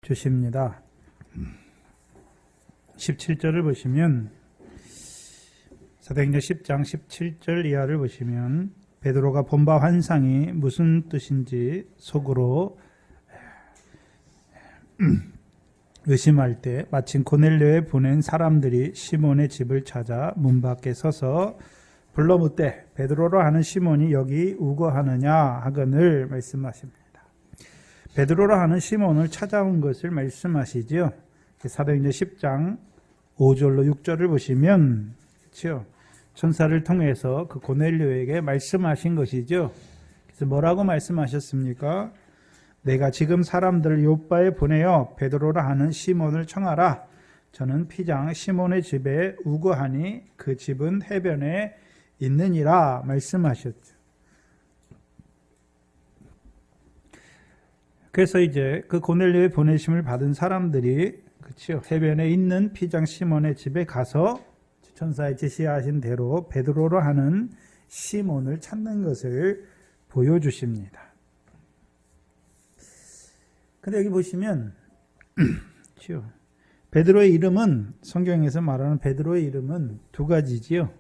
주십니다. 17절을 보시면 사도행전 10장 17절 이하를 보시면 베드로가 본 바 환상이 무슨 뜻인지 속으로 의심할 때 마침 고넬료에 보낸 사람들이 시몬의 집을 찾아 문 밖에 서서 불러 묻되 베드로로 하는 시몬이 여기 우거하느냐 하거늘 말씀하십니다. 베드로로 하는 시몬을 찾아온 것을 말씀하시죠. 사도행전 10장 5절로 6절을 보시면 그렇죠? 천사를 통해서 그 고넬료에게 말씀하신 것이죠. 그래서 뭐라고 말씀하셨습니까? 내가 지금 사람들을 요바에 보내어 베드로라 하는 시몬을 청하라. 저는 피장 시몬의 집에 우거하니 그 집은 해변에 있느니라 말씀하셨죠. 그래서 이제 그 고넬료의 보내심을 받은 사람들이 그렇죠. 해변에 있는 피장 시몬의 집에 가서 천사의 지시하신 대로 베드로로 하는 시몬을 찾는 것을 보여주십니다. 근데 여기 보시면 베드로의 이름은 성경에서 말하는 베드로의 이름은 두 가지지요.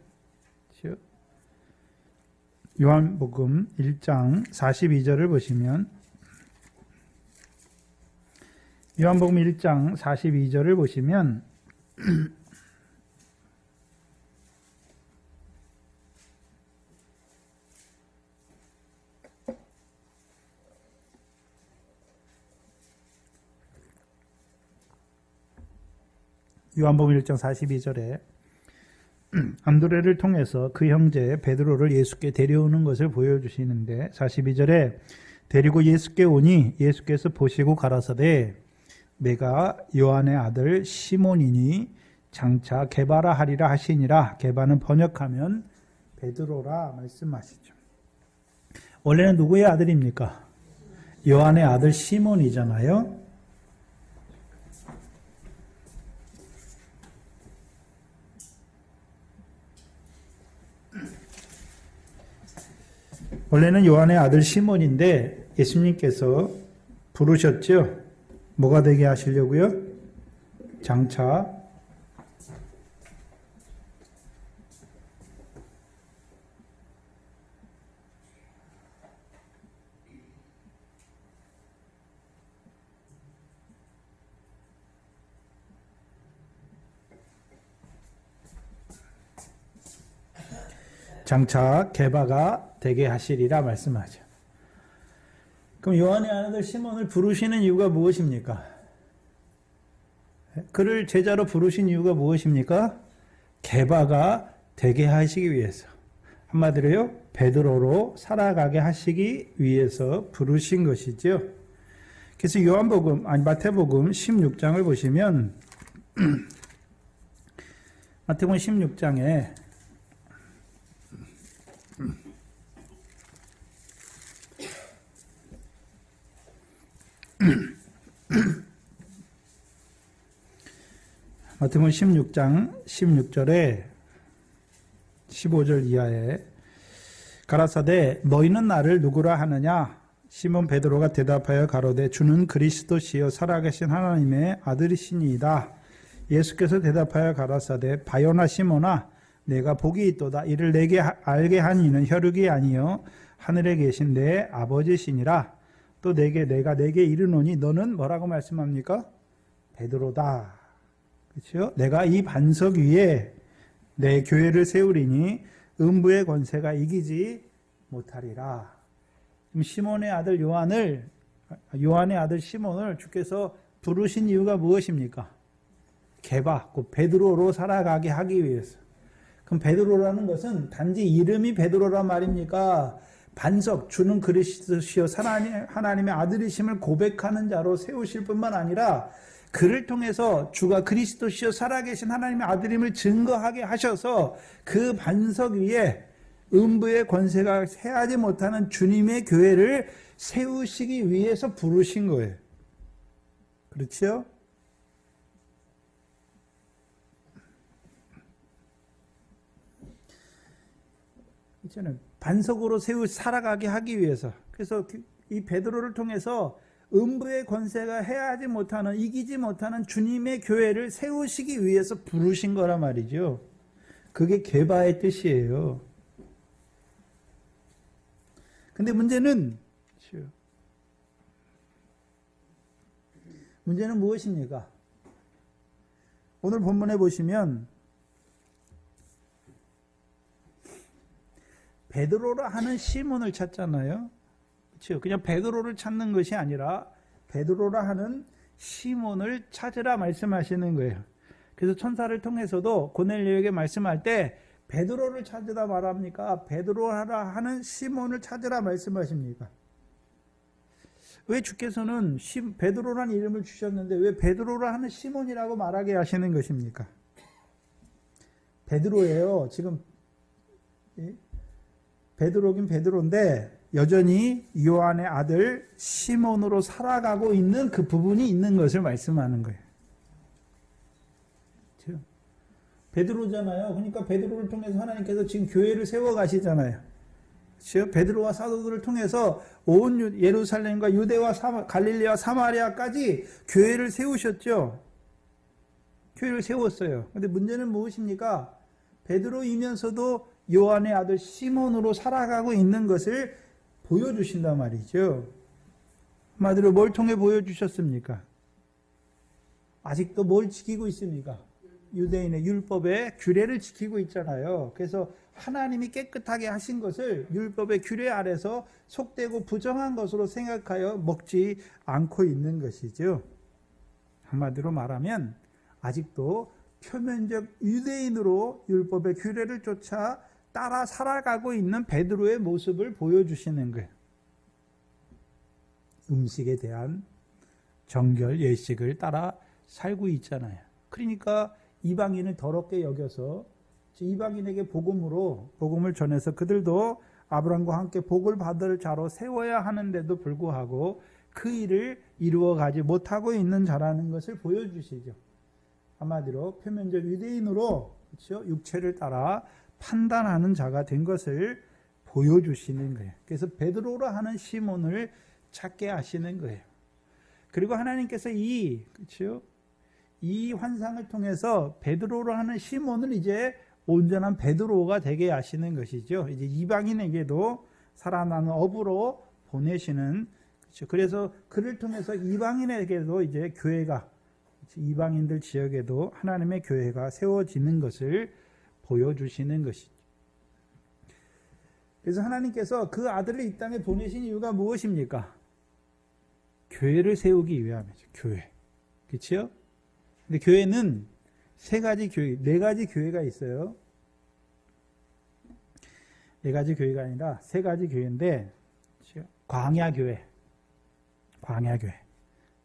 요한복음 1장 42절을 보시면 요한복음 1장 42절을 보시면 요한복음 1장 42절에 안드레를 통해서 그 형제 베드로를 예수께 데려오는 것을 보여주시는데 42절에 데리고 예수께 오니 예수께서 보시고 가라사대 내가 요한의 아들 시몬이니 장차 게바라 하리라 하시니라. 게바는 번역하면 베드로라 말씀하시죠. 원래는 누구의 아들입니까? 요한의 아들 시몬이잖아요. 원래는 요한의 아들 시몬인데 예수님께서 부르셨죠. 뭐가 되게 하시려고요? 장차 게바가 되게 하시리라 말씀하죠. 그럼 요한의 아들 시몬을 부르시는 이유가 무엇입니까? 그를 제자로 부르신 이유가 무엇입니까? 게바가 되게 하시기 위해서. 한마디로요, 베드로로 살아가게 하시기 위해서 부르신 것이죠. 그래서 마태복음 16장을 보시면 마태복음 16장에 마태복음 16장 16절에 15절 이하에 가라사대 너희는 나를 누구라 하느냐? 시몬 베드로가 대답하여 가로되 주는 그리스도시요 살아계신 하나님의 아들이시니이다. 예수께서 대답하여 가라사대 바요나 시몬아 내가 복이 있도다. 이를 내게 알게 한 이는 혈육이 아니요 하늘에 계신 내 아버지시니라. 또 내가 내게 이르노니 너는 뭐라고 말씀합니까? 베드로다. 그렇죠? 내가 이 반석 위에 내 교회를 세우리니 음부의 권세가 이기지 못하리라. 시몬의 아들 요한의 아들 시몬을 주께서 부르신 이유가 무엇입니까? 게바, 곧 베드로로 살아가게 하기 위해서. 그럼 베드로라는 것은 단지 이름이 베드로란 말입니까? 반석, 주는 그리스도시요 하나님의 아들이심을 고백하는 자로 세우실 뿐만 아니라 그를 통해서 주가 그리스도시요 살아계신 하나님의 아들임을 증거하게 하셔서 그 반석 위에 음부의 권세가 해하지 못하는 주님의 교회를 세우시기 위해서 부르신 거예요. 그렇죠? 이제는 반석으로 살아가게 하기 위해서. 그래서 이 베드로를 통해서 음부의 권세가 해하지 못하는, 이기지 못하는 주님의 교회를 세우시기 위해서 부르신 거란 말이죠. 그게 개바의 뜻이에요. 근데 문제는 무엇입니까? 오늘 본문에 보시면 베드로라 하는 시몬을 찾잖아요. 그렇죠? 그냥 베드로를 찾는 것이 아니라 베드로라 하는 시몬을 찾으라 말씀하시는 거예요. 그래서 천사를 통해서도 고넬료에게 말씀할 때 베드로를 찾으라 말합니까? 베드로라 하는 시몬을 찾으라 말씀하십니까? 왜 주께서는 베드로라는 이름을 주셨는데 왜 베드로라 하는 시몬이라고 말하게 하시는 것입니까? 베드로예요. 지금 베드로긴 베드로인데 여전히 요한의 아들 시몬으로 살아가고 있는 그 부분이 있는 것을 말씀하는 거예요. 그렇죠? 베드로잖아요. 그러니까 베드로를 통해서 하나님께서 지금 교회를 세워 가시잖아요. 그렇죠? 베드로와 사도들을 통해서 온 예루살렘과 유대와 갈릴리와 사마리아까지 교회를 세우셨죠. 교회를 세웠어요. 그런데 문제는 무엇입니까? 베드로이면서도 요한의 아들 시몬으로 살아가고 있는 것을 보여주신단 말이죠. 한마디로 뭘 통해 보여주셨습니까? 아직도 뭘 지키고 있습니까? 유대인의 율법의 규례를 지키고 있잖아요. 그래서 하나님이 깨끗하게 하신 것을 율법의 규례 아래서 속되고 부정한 것으로 생각하여 먹지 않고 있는 것이죠. 한마디로 말하면 아직도 표면적 유대인으로 율법의 규례를 쫓아 따라 살아가고 있는 베드로의 모습을 보여주시는 거예요. 음식에 대한 정결 예식을 따라 살고 있잖아요. 그러니까 이방인을 더럽게 여겨서 이방인에게 복음을 전해서 그들도 아브라함과 함께 복을 받을 자로 세워야 하는데도 불구하고 그 일을 이루어가지 못하고 있는 자라는 것을 보여주시죠. 한마디로 표면적 유대인으로 그렇죠? 육체를 따라 판단하는 자가 된 것을 보여주시는 거예요. 그래서 베드로라 하는 시몬을 찾게 하시는 거예요. 그리고 하나님께서 그렇죠? 이 환상을 통해서 베드로라 하는 시몬을 이제 온전한 베드로가 되게 하시는 것이죠. 이제 이방인에게도 살아나는 업으로 보내시는 그렇죠. 그래서 그를 통해서 이방인에게도 이제 교회가 이방인들 지역에도 하나님의 교회가 세워지는 것을 보여주시는 것이죠. 그래서 하나님께서 그 아들을 이 땅에 보내신 이유가 무엇입니까? 교회를 세우기 위함이죠. 교회. 그렇죠? 근데 교회는 네 가지 교회가 있어요. 네 가지 교회가 아니라 세 가지 교회인데 광야교회.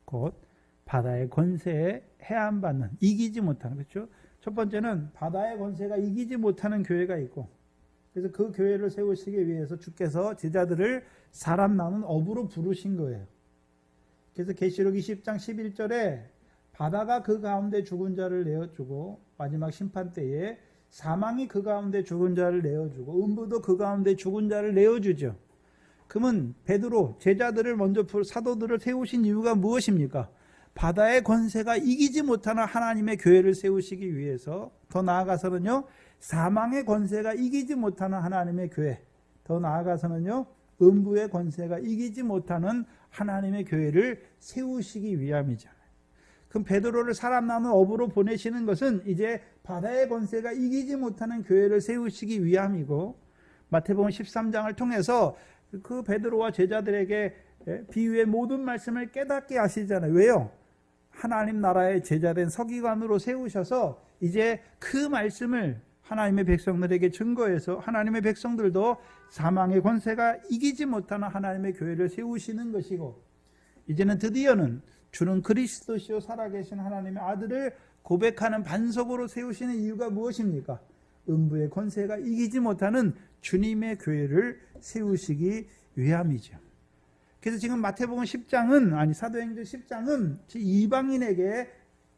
곧 바다의 권세에 해안받는, 이기지 못하는, 그렇죠? 첫 번째는 바다의 권세가 이기지 못하는 교회가 있고, 그래서 그 교회를 세우시기 위해서 주께서 제자들을 사람 나눈 업으로 부르신 거예요. 그래서 계시록 20장 11절에 바다가 그 가운데 죽은 자를 내어주고 마지막 심판 때에 사망이 그 가운데 죽은 자를 내어주고 음부도 그 가운데 죽은 자를 내어주죠. 그러면 베드로 제자들을 먼저 사도들을 세우신 이유가 무엇입니까? 바다의 권세가 이기지 못하는 하나님의 교회를 세우시기 위해서, 더 나아가서는요 사망의 권세가 이기지 못하는 하나님의 교회, 더 나아가서는요 음부의 권세가 이기지 못하는 하나님의 교회를 세우시기 위함이잖아요. 그럼 베드로를 사람 나눈 업으로 보내시는 것은 이제 바다의 권세가 이기지 못하는 교회를 세우시기 위함이고, 마태복음 13장을 통해서 그 베드로와 제자들에게 비유의 모든 말씀을 깨닫게 하시잖아요. 왜요? 하나님 나라의 제자된 서기관으로 세우셔서 이제 그 말씀을 하나님의 백성들에게 증거해서 하나님의 백성들도 사망의 권세가 이기지 못하는 하나님의 교회를 세우시는 것이고, 이제는 드디어는 주는 그리스도시요 살아계신 하나님의 아들을 고백하는 반석으로 세우시는 이유가 무엇입니까? 음부의 권세가 이기지 못하는 주님의 교회를 세우시기 위함이죠. 그래서 지금 마태복음 10장은 사도행전 10장은 이방인에게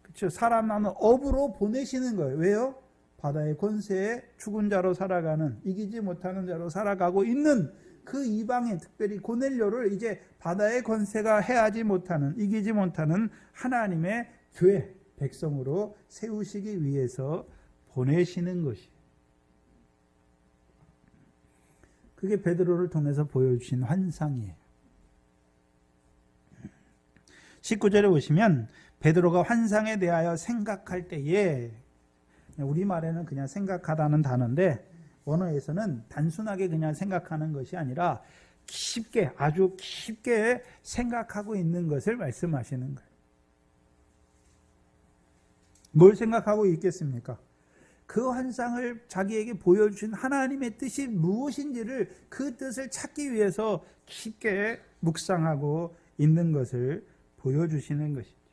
그렇죠, 사람 나눈 업으로 보내시는 거예요. 왜요? 바다의 권세에 죽은 자로 살아가는, 이기지 못하는 자로 살아가고 있는 그 이방인, 특별히 고넬료를 이제 바다의 권세가 해하지 못하는, 이기지 못하는 하나님의 교회, 백성으로 세우시기 위해서 보내시는 것이. 그게 베드로를 통해서 보여주신 환상이에요. 19절에 보시면 베드로가 환상에 대하여 생각할 때에, 우리말에는 그냥 생각하다는 단어인데 원어에서는 단순하게 그냥 생각하는 것이 아니라 깊게, 아주 깊게 생각하고 있는 것을 말씀하시는 거예요. 뭘 생각하고 있겠습니까? 그 환상을 자기에게 보여주신 하나님의 뜻이 무엇인지를, 그 뜻을 찾기 위해서 깊게 묵상하고 있는 것을 보여주시는 것이죠.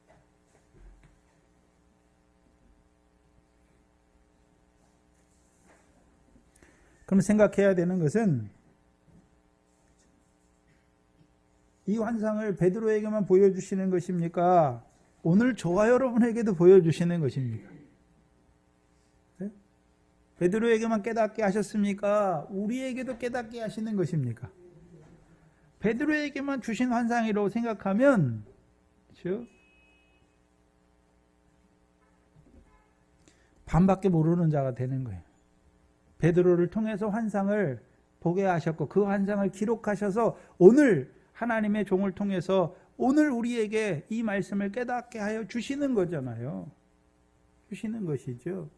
그럼 생각해야 되는 것은, 이 환상을 베드로에게만 보여주시는 것입니까? 오늘 저와 여러분에게도 보여주시는 것입니까? 네? 베드로에게만 깨닫게 하셨습니까? 우리에게도 깨닫게 하시는 것입니까? 베드로에게만 주신 환상이라고 생각하면, 그렇죠? 반밖에 모르는 자가 되는 거예요. 베드로를 통해서 환상을 보게 하셨고 그 환상을 기록하셔서 오늘 하나님의 종을 통해서 오늘 우리에게 이 말씀을 깨닫게 하여 주시는 거잖아요. 주시는 것이죠.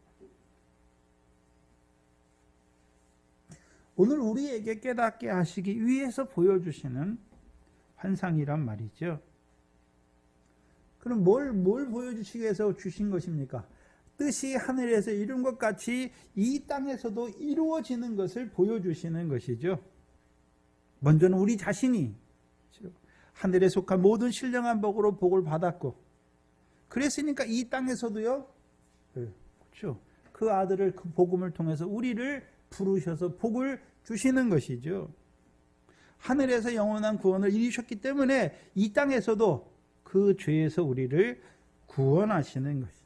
오늘 우리에게 깨닫게 하시기 위해서 보여주시는 환상이란 말이죠. 그럼 뭘 보여주시기 위해서 주신 것입니까? 뜻이 하늘에서 이룬 것 같이 이 땅에서도 이루어지는 것을 보여주시는 것이죠. 먼저는 우리 자신이 하늘에 속한 모든 신령한 복으로 복을 받았고, 그랬으니까 이 땅에서도요, 그렇죠, 그 아들을, 그 복음을 통해서 우리를 부르셔서 복을 주시는 것이죠. 하늘에서 영원한 구원을 이루셨기 때문에 이 땅에서도 그 죄에서 우리를 구원하시는 것이죠.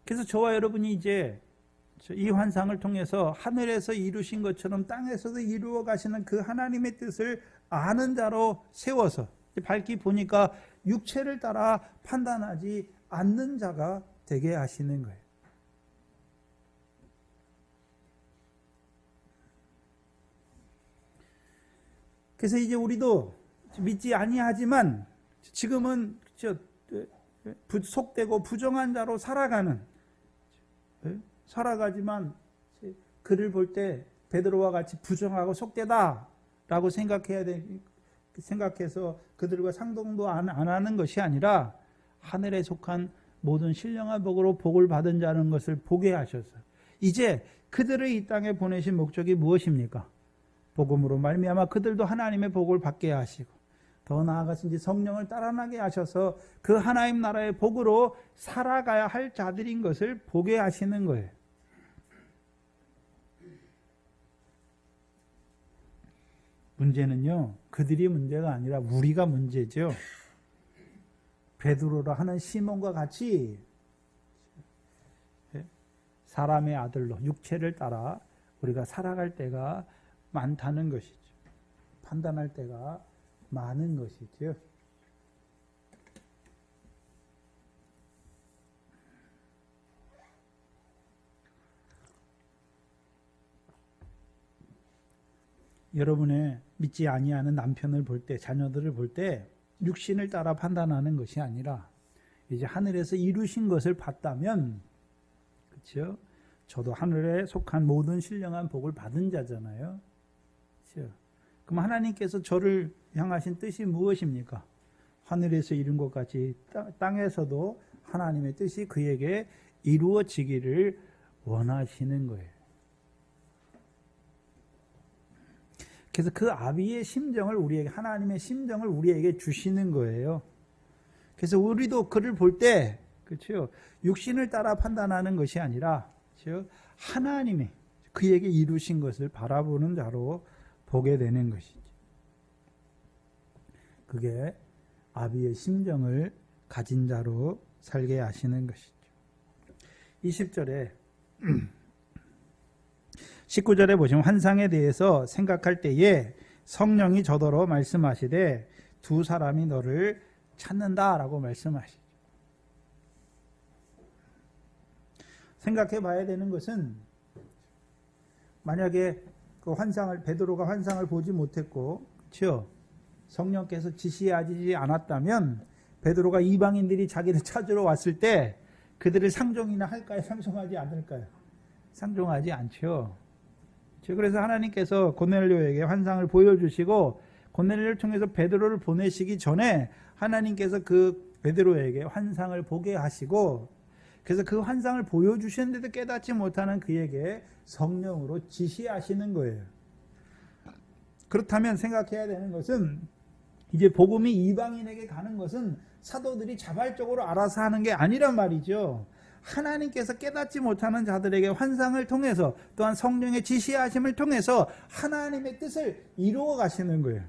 그래서 저와 여러분이 이제 이 환상을 통해서 하늘에서 이루신 것처럼 땅에서도 이루어 가시는 그 하나님의 뜻을 아는 자로 세워서, 밝히 보니까 육체를 따라 판단하지 않는 자가 되게 하시는 거예요. 그래서 이제 우리도 믿지 아니하지만 지금은 속되고 부정한 자로 살아가지만 그를 볼 때 베드로와 같이 부정하고 속되다라고 생각해서 그들과 상동도 안 하는 것이 아니라 하늘에 속한 모든 신령한 복으로 복을 받은 자라는 것을 보게 하셔서 이제 그들을 이 땅에 보내신 목적이 무엇입니까? 복음으로 말미암아 그들도 하나님의 복을 받게 하시고 더 나아가서 이제 성령을 따라나게 하셔서 그 하나님 나라의 복으로 살아가야 할 자들인 것을 보게 하시는 거예요. 문제는요, 그들이 문제가 아니라 우리가 문제죠. 베드로라 하는 시몬과 같이 사람의 아들로 육체를 따라 우리가 살아갈 때가 많다는 것이죠. 판단할 때가 많은 것이죠. 여러분의 믿지 아니하는 남편을 볼 때, 자녀들을 볼 때 육신을 따라 판단하는 것이 아니라 이제 하늘에서 이루신 것을 봤다면, 그렇죠? 저도 하늘에 속한 모든 신령한 복을 받은 자잖아요. 그렇죠? 그럼 하나님께서 저를 향하신 뜻이 무엇입니까? 하늘에서 이룬 것 같이 땅에서도 하나님의 뜻이 그에게 이루어지기를 원하시는 거예요. 그래서 그 아비의 심정을 우리에게, 하나님의 심정을 우리에게 주시는 거예요. 그래서 우리도 그를 볼 때, 그렇죠? 육신을 따라 판단하는 것이 아니라, 그렇죠? 하나님이 그에게 이루신 것을 바라보는 자로 보게 되는 것이죠. 그게 아비의 심정을 가진 자로 살게 하시는 것이죠. 20절에 19절에 보시면 환상에 대해서 생각할 때에 성령이 저더러 말씀하시되 두 사람이 너를 찾는다라고 말씀하시죠. 생각해 봐야 되는 것은 만약에 그 베드로가 환상을 보지 못했고, 그렇죠? 성령께서 지시하지 않았다면 베드로가 이방인들이 자기를 찾으러 왔을 때 그들을 상종이나 할까요? 상종하지 않을까요? 상종하지 않죠. 그래서 하나님께서 고넬료에게 환상을 보여주시고 고넬료를 통해서 베드로를 보내시기 전에 하나님께서 그 베드로에게 환상을 보게 하시고, 그래서 그 환상을 보여주셨는데도 깨닫지 못하는 그에게 성령으로 지시하시는 거예요. 그렇다면 생각해야 되는 것은 이제 복음이 이방인에게 가는 것은 사도들이 자발적으로 알아서 하는 게 아니란 말이죠. 하나님께서 깨닫지 못하는 자들에게 환상을 통해서 또한 성령의 지시하심을 통해서 하나님의 뜻을 이루어 가시는 거예요.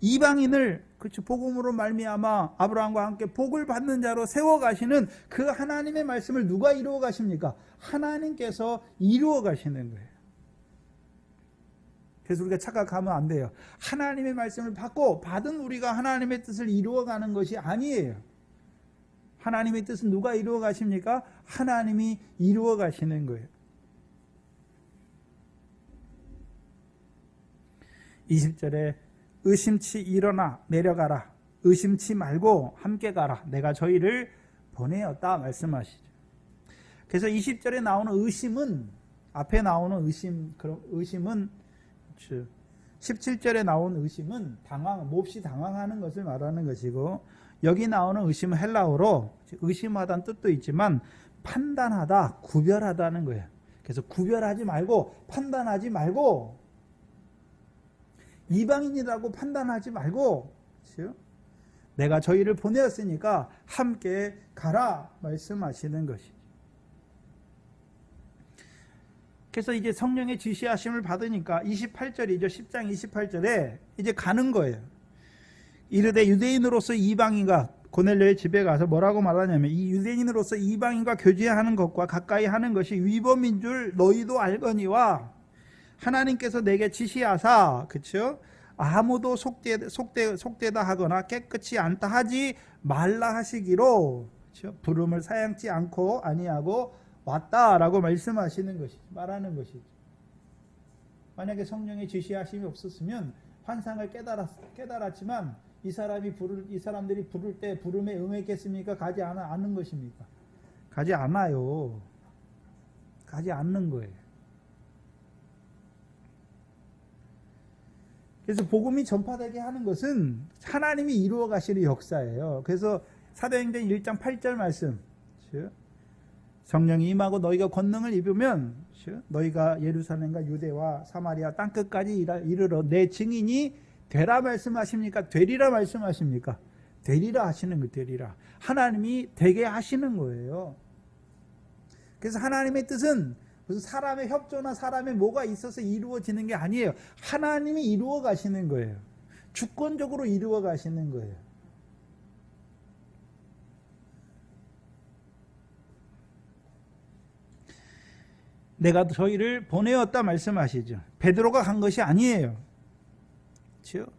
이방인을 그렇죠, 복음으로 말미암아 아브라함과 함께 복을 받는 자로 세워 가시는 그 하나님의 말씀을 누가 이루어 가십니까? 하나님께서 이루어 가시는 거예요. 그래서 우리가 착각하면 안 돼요. 하나님의 말씀을 받은 우리가 하나님의 뜻을 이루어 가는 것이 아니에요. 하나님의 뜻은 누가 이루어 가십니까? 하나님이 이루어 가시는 거예요. 20절에 의심치 일어나 내려가라. 의심치 말고 함께 가라. 내가 저희를 보내었다 말씀하시죠. 그래서 20절에 나오는 의심은, 앞에 나오는 의심은 17절에 나온 의심은 몹시 당황하는 것을 말하는 것이고, 여기 나오는 의심은 헬라어로 의심하다는 뜻도 있지만 판단하다, 구별하다는 거예요. 그래서 구별하지 말고, 판단하지 말고, 이방인이라고 판단하지 말고, 그렇죠? 내가 저희를 보내었으니까 함께 가라 말씀하시는 것이죠. 그래서 이제 성령의 지시하심을 받으니까 28절이죠. 10장 28절에 이제 가는 거예요. 이르되 유대인으로서 이방인과, 고넬료의 집에 가서 뭐라고 말하냐면, 이 유대인으로서 이방인과 교제하는 것과 가까이 하는 것이 위법인 줄 너희도 알거니와 하나님께서 내게 지시하사, 그렇죠? 아무도 속되다 하거나 깨끗이 않다 하지 말라 하시기로, 그렇죠? 부름을 사양치 않고 아니하고 왔다라고 말씀하시는 것이, 말하는 것이죠. 만약에 성령의 지시하심이 없었으면 환상을 깨달았지만 이 사람들이 부를 때 부름에 응했겠습니까? 가지 않는 것입니까? 가지 않아요. 가지 않는 거예요. 그래서 복음이 전파되게 하는 것은 하나님이 이루어 가시는 역사예요. 그래서 사도행전 1장 8절 말씀, 성령이 임하고 너희가 권능을 입으면 너희가 예루살렘과 유대와 사마리아 땅끝까지 이르러 내 증인이 되라 말씀하십니까? 되리라 말씀하십니까? 되리라 하시는 거, 되리라. 하나님이 되게 하시는 거예요. 그래서 하나님의 뜻은 무슨 사람의 협조나 사람의 뭐가 있어서 이루어지는 게 아니에요. 하나님이 이루어 가시는 거예요. 주권적으로 이루어 가시는 거예요. 내가 저희를 보내었다 말씀하시죠. 베드로가 간 것이 아니에요. 그렇죠?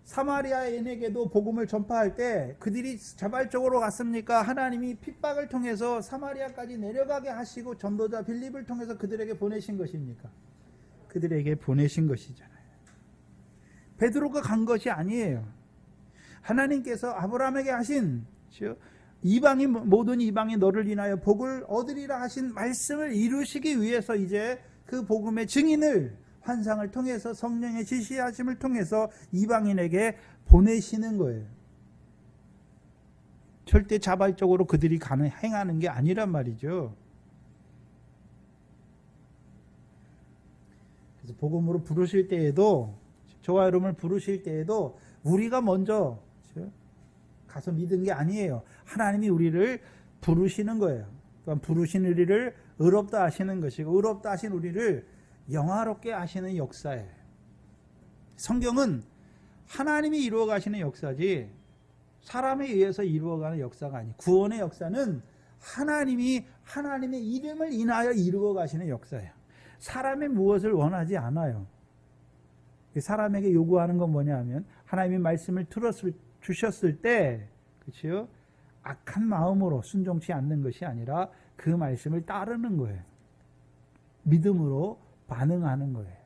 사마리아인에게도 복음을 전파할 때 그들이 자발적으로 갔습니까? 하나님이 핍박을 통해서 사마리아까지 내려가게 하시고 전도자 빌립을 통해서 그들에게 보내신 것입니까? 그들에게 보내신 것이잖아요. 베드로가 간 것이 아니에요. 하나님께서 아브라함에게 하신, 모든 이방인 너를 인하여 복을 얻으리라 하신 말씀을 이루시기 위해서 이제 그 복음의 증인을 환상을 통해서 성령의 지시하심을 통해서 이방인에게 보내시는 거예요. 절대 자발적으로 그들이 행하는 게 아니란 말이죠. 그래서 복음으로 부르실 때에도, 저와 여러분을 부르실 때에도 우리가 먼저 가서 믿은 게 아니에요. 하나님이 우리를 부르시는 거예요. 그러니까 부르신 우리를 의롭다 하시는 것이고, 의롭다 하신 우리를 영화롭게 하시는 역사예요. 성경은 하나님이 이루어 가시는 역사지 사람에 의해서 이루어가는 역사가 아니에요. 구원의 역사는 하나님이 하나님의 이름을 인하여 이루어 가시는 역사예요. 사람의 무엇을 원하지 않아요. 사람에게 요구하는 건 뭐냐 하면 하나님의 말씀을 주셨을 때, 그렇죠? 악한 마음으로 순종치 않는 것이 아니라 그 말씀을 따르는 거예요. 믿음으로 반응하는 거예요.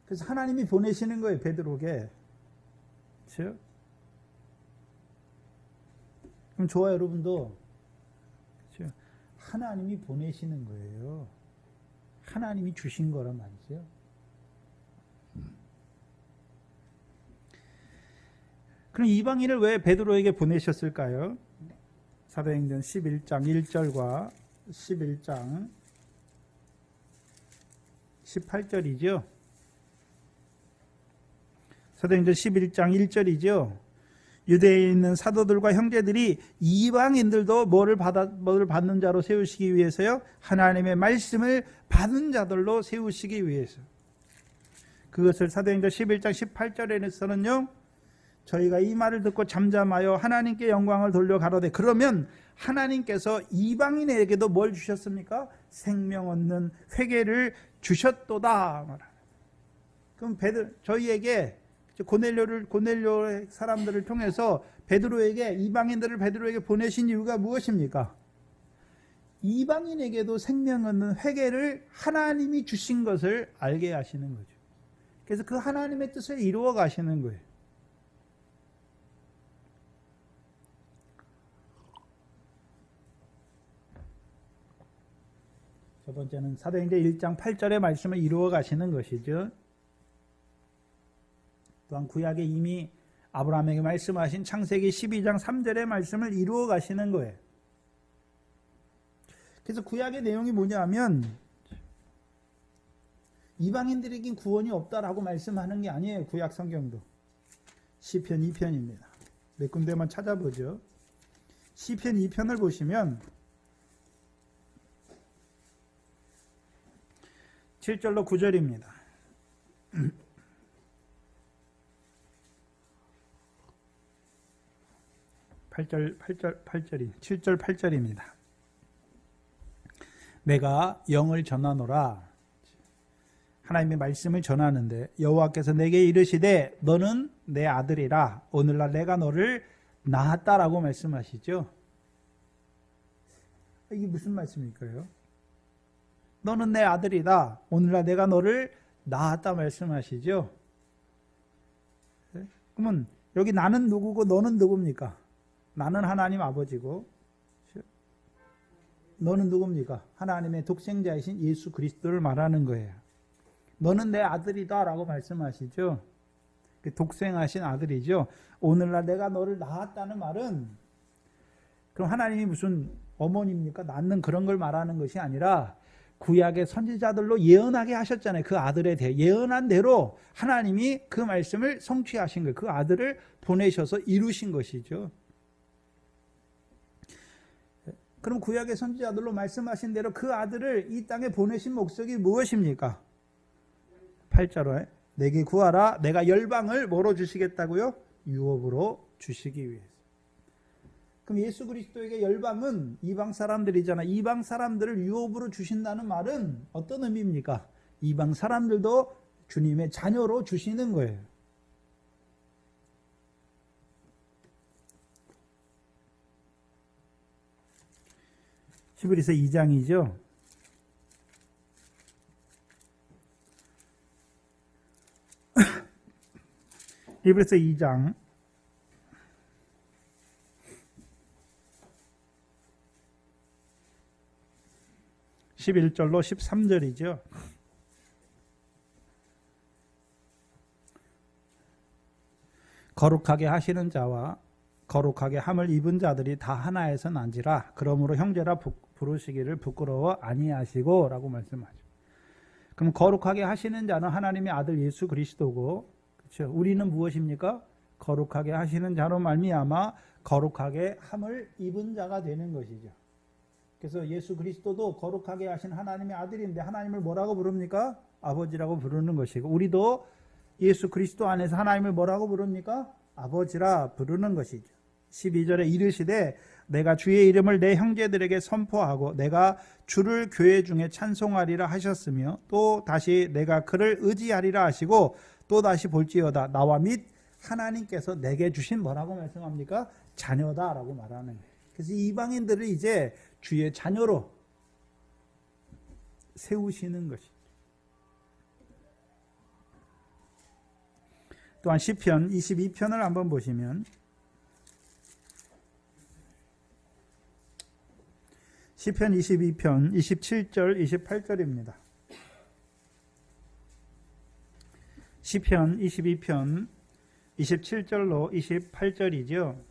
그래서 하나님이 보내시는 거예요, 베드로에게. 그렇죠? 그럼 저와 여러분도, 그렇죠? 하나님이 보내시는 거예요. 하나님이 주신 거란 말이죠. 그럼 이방인을 왜 베드로에게 보내셨을까요? 사도행전 11장 1절과 11장 18절이죠. 사도행전 11장 1절이죠. 유대에 있는 사도들과 형제들이 이방인들도 뭐를 받는 자로 세우시기 위해서요? 하나님의 말씀을 받은 자들로 세우시기 위해서. 그것을 사도행전 11장 18절에서는요. 저희가 이 말을 듣고 잠잠하여 하나님께 영광을 돌려 가로되, 그러면 하나님께서 이방인에게도 뭘 주셨습니까? 생명 얻는 회개를 주셨도다. 그럼 저희에게 고넬료 사람들을 통해서 베드로에게, 이방인들을 베드로에게 보내신 이유가 무엇입니까? 이방인에게도 생명 얻는 회개를 하나님이 주신 것을 알게 하시는 거죠. 그래서 그 하나님의 뜻을 이루어 가시는 거예요. 첫 번째는 사도행전 1장 8절의 말씀을 이루어 가시는 것이죠. 또한 구약에 이미 아브라함에게 말씀하신 창세기 12장 3절의 말씀을 이루어 가시는 거예요. 그래서 구약의 내용이 뭐냐면 이방인들에겐 구원이 없다라고 말씀하는 게 아니에요. 구약 성경도. 시편 2편입니다. 몇 군데만 찾아보죠. 시편 2편을 보시면 7절로 9절입니다. 7절 8절입니다. 내가 영을 전하노라. 하나님의 말씀을 전하는데 여호와께서 내게 이르시되 너는 내 아들이라 오늘날 내가 너를 낳았다라고 말씀하시죠. 이게 무슨 말씀일까요? 너는 내 아들이다. 오늘날 내가 너를 낳았다 말씀하시죠. 그러면 여기 나는 누구고 너는 누굽니까? 나는 하나님 아버지고 너는 누굽니까? 하나님의 독생자이신 예수 그리스도를 말하는 거예요. 너는 내 아들이다 라고 말씀하시죠. 독생하신 아들이죠. 오늘날 내가 너를 낳았다는 말은 그럼 하나님이 무슨 어머니입니까? 낳는 그런 걸 말하는 것이 아니라 구약의 선지자들로 예언하게 하셨잖아요. 그 아들에 대해 예언한 대로 하나님이 그 말씀을 성취하신 거예요. 그 아들을 보내셔서 이루신 것이죠. 그럼 구약의 선지자들로 말씀하신 대로 그 아들을 이 땅에 보내신 목적이 무엇입니까? 8절에 내게 구하라. 내가 열방을 뭐로 주시겠다고요? 유업으로 주시기 위해서. 그럼 예수 그리스도에게 열방은 이방 사람들이잖아. 이방 사람들을 유업으로 주신다는 말은 어떤 의미입니까? 이방 사람들도 주님의 자녀로 주시는 거예요. 히브리서 2장이죠. 히브리서 2장 11절로 13절이죠. 거룩하게 하시는 자와 거룩하게 함을 입은 자들이 다 하나에서 난지라. 그러므로 형제라 부르시기를 부끄러워 아니하시고 라고 말씀하죠. 그럼 거룩하게 하시는 자는 하나님의 아들 예수 그리스도고, 그렇죠? 우리는 무엇입니까? 거룩하게 하시는 자로 말미암아 거룩하게 함을 입은 자가 되는 것이죠. 그래서 예수 그리스도도 거룩하게 하신 하나님의 아들인데 하나님을 뭐라고 부릅니까? 아버지라고 부르는 것이고, 우리도 예수 그리스도 안에서 하나님을 뭐라고 부릅니까? 아버지라 부르는 것이죠. 12절에 이르시되 내가 주의 이름을 내 형제들에게 선포하고 내가 주를 교회 중에 찬송하리라 하셨으며 또 다시 내가 그를 의지하리라 하시고 또 다시 볼지어다 나와 및 하나님께서 내게 주신 뭐라고 말씀합니까? 자녀다라고 말하는 거예요. 그래서 이방인들을 이제 주의 자녀로 세우시는 것이죠. 또한 시편 22편을 한번 보시면 시편 22편 27절 28절입니다. 시편 22편 27절로 28절이죠.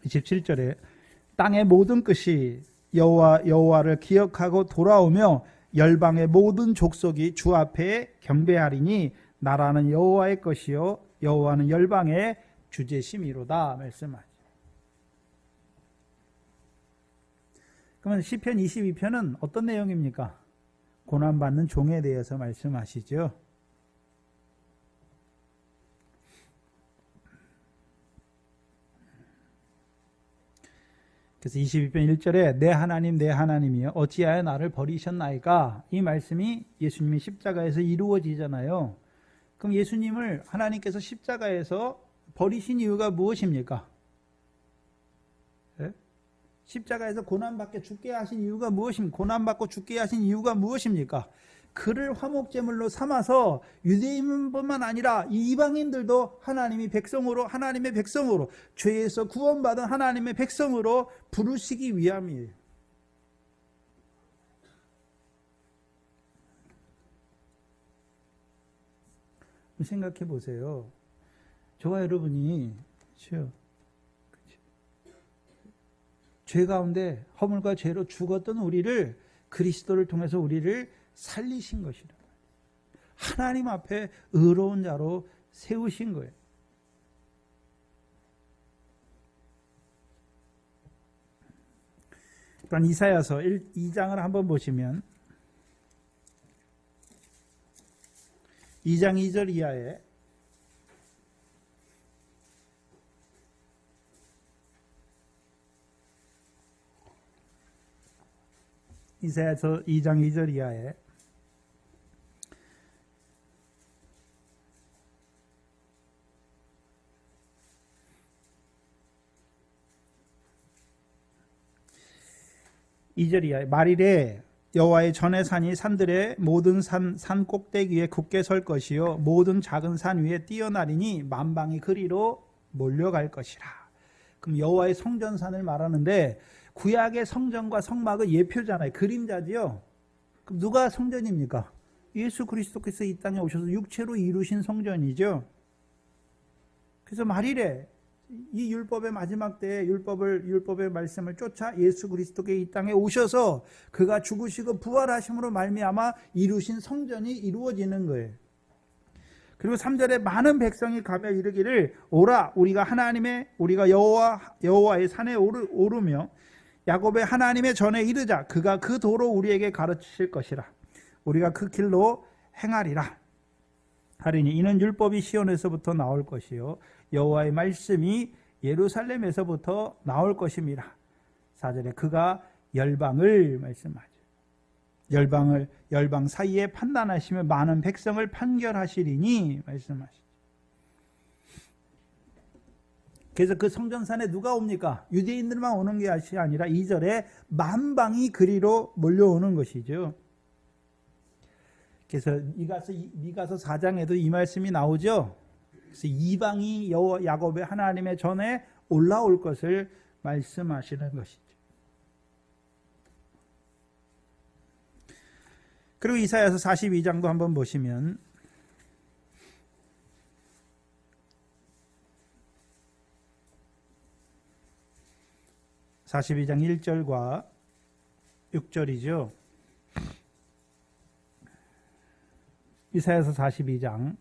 27절에 땅의 모든 끝이 여호와를 기억하고 돌아오며 열방의 모든 족속이 주 앞에 경배하리니 나라는 여호와의 것이요 여호와는 열방의 주제심이로다 말씀하죠. 그러면 시편 22편은 어떤 내용입니까? 고난받는 종에 대해서 말씀하시죠. 그래서 22편 1절에 내 하나님이여 어찌하여 나를 버리셨나이까? 이 말씀이 예수님이 십자가에서 이루어지잖아요. 그럼 예수님을 하나님께서 십자가에서 버리신 이유가 무엇입니까? 네? 십자가에서 고난받게 죽게 하신 이유가 무엇입니까? 고난받고 죽게 하신 이유가 무엇입니까? 그를 화목제물로 삼아서 유대인뿐만 아니라 이방인들도 하나님의 백성으로 죄에서 구원받은 하나님의 백성으로 부르시기 위함이에요. 생각해 보세요. 저와 여러분이 죄 가운데 허물과 죄로 죽었던 우리를 그리스도를 통해서 우리를 살리신 것이라. 하나님 앞에 의로운 자로 세우신 거예요. 그러니까 이사야서 2장을 한번 보시면 2장 2절 이하에 이사야서 2장 2절 이하에 말일에 여호와의 전의 산이 산들의 모든 산 꼭대기에 굳게 설 것이요 모든 작은 산 위에 뛰어나리니 만방이 그리로 몰려갈 것이라. 그럼 여호와의 성전산을 말하는데 구약의 성전과 성막은 예표잖아요. 그림자지요. 그럼 누가 성전입니까? 예수 그리스도께서 이 땅에 오셔서 육체로 이루신 성전이죠. 그래서 말일에 이 율법의 마지막 때에 율법의 말씀을 쫓아 예수 그리스도께 이 땅에 오셔서 그가 죽으시고 부활하심으로 말미암아 이루신 성전이 이루어지는 거예요. 그리고 3절에 많은 백성이 가며 이르기를 오라 우리가 여호와의 산에 오르며 야곱의 하나님의 전에 이르자 그가 그 도로 우리에게 가르치실 것이라 우리가 그 길로 행하리라 하리니 이는 율법이 시온에서부터 나올 것이요 여호와의 말씀이 예루살렘에서부터 나올 것입니다. 4절에 그가 열방을 말씀하죠. 열방 사이에 판단하시며 많은 백성을 판결하시리니 말씀하시죠. 그래서 그 성전산에 누가 옵니까? 유대인들만 오는 게 아니라 2절에 만방이 그리로 몰려오는 것이죠. 그래서 미가서 4장에도 이 말씀이 나오죠. 그래서 이방이 야곱의 하나님의 전에 올라올 것을 말씀하시는 것이죠. 그리고 이사야서 42장도 한번 보시면 (42장) 1절과 6절이죠. 이사야서 42장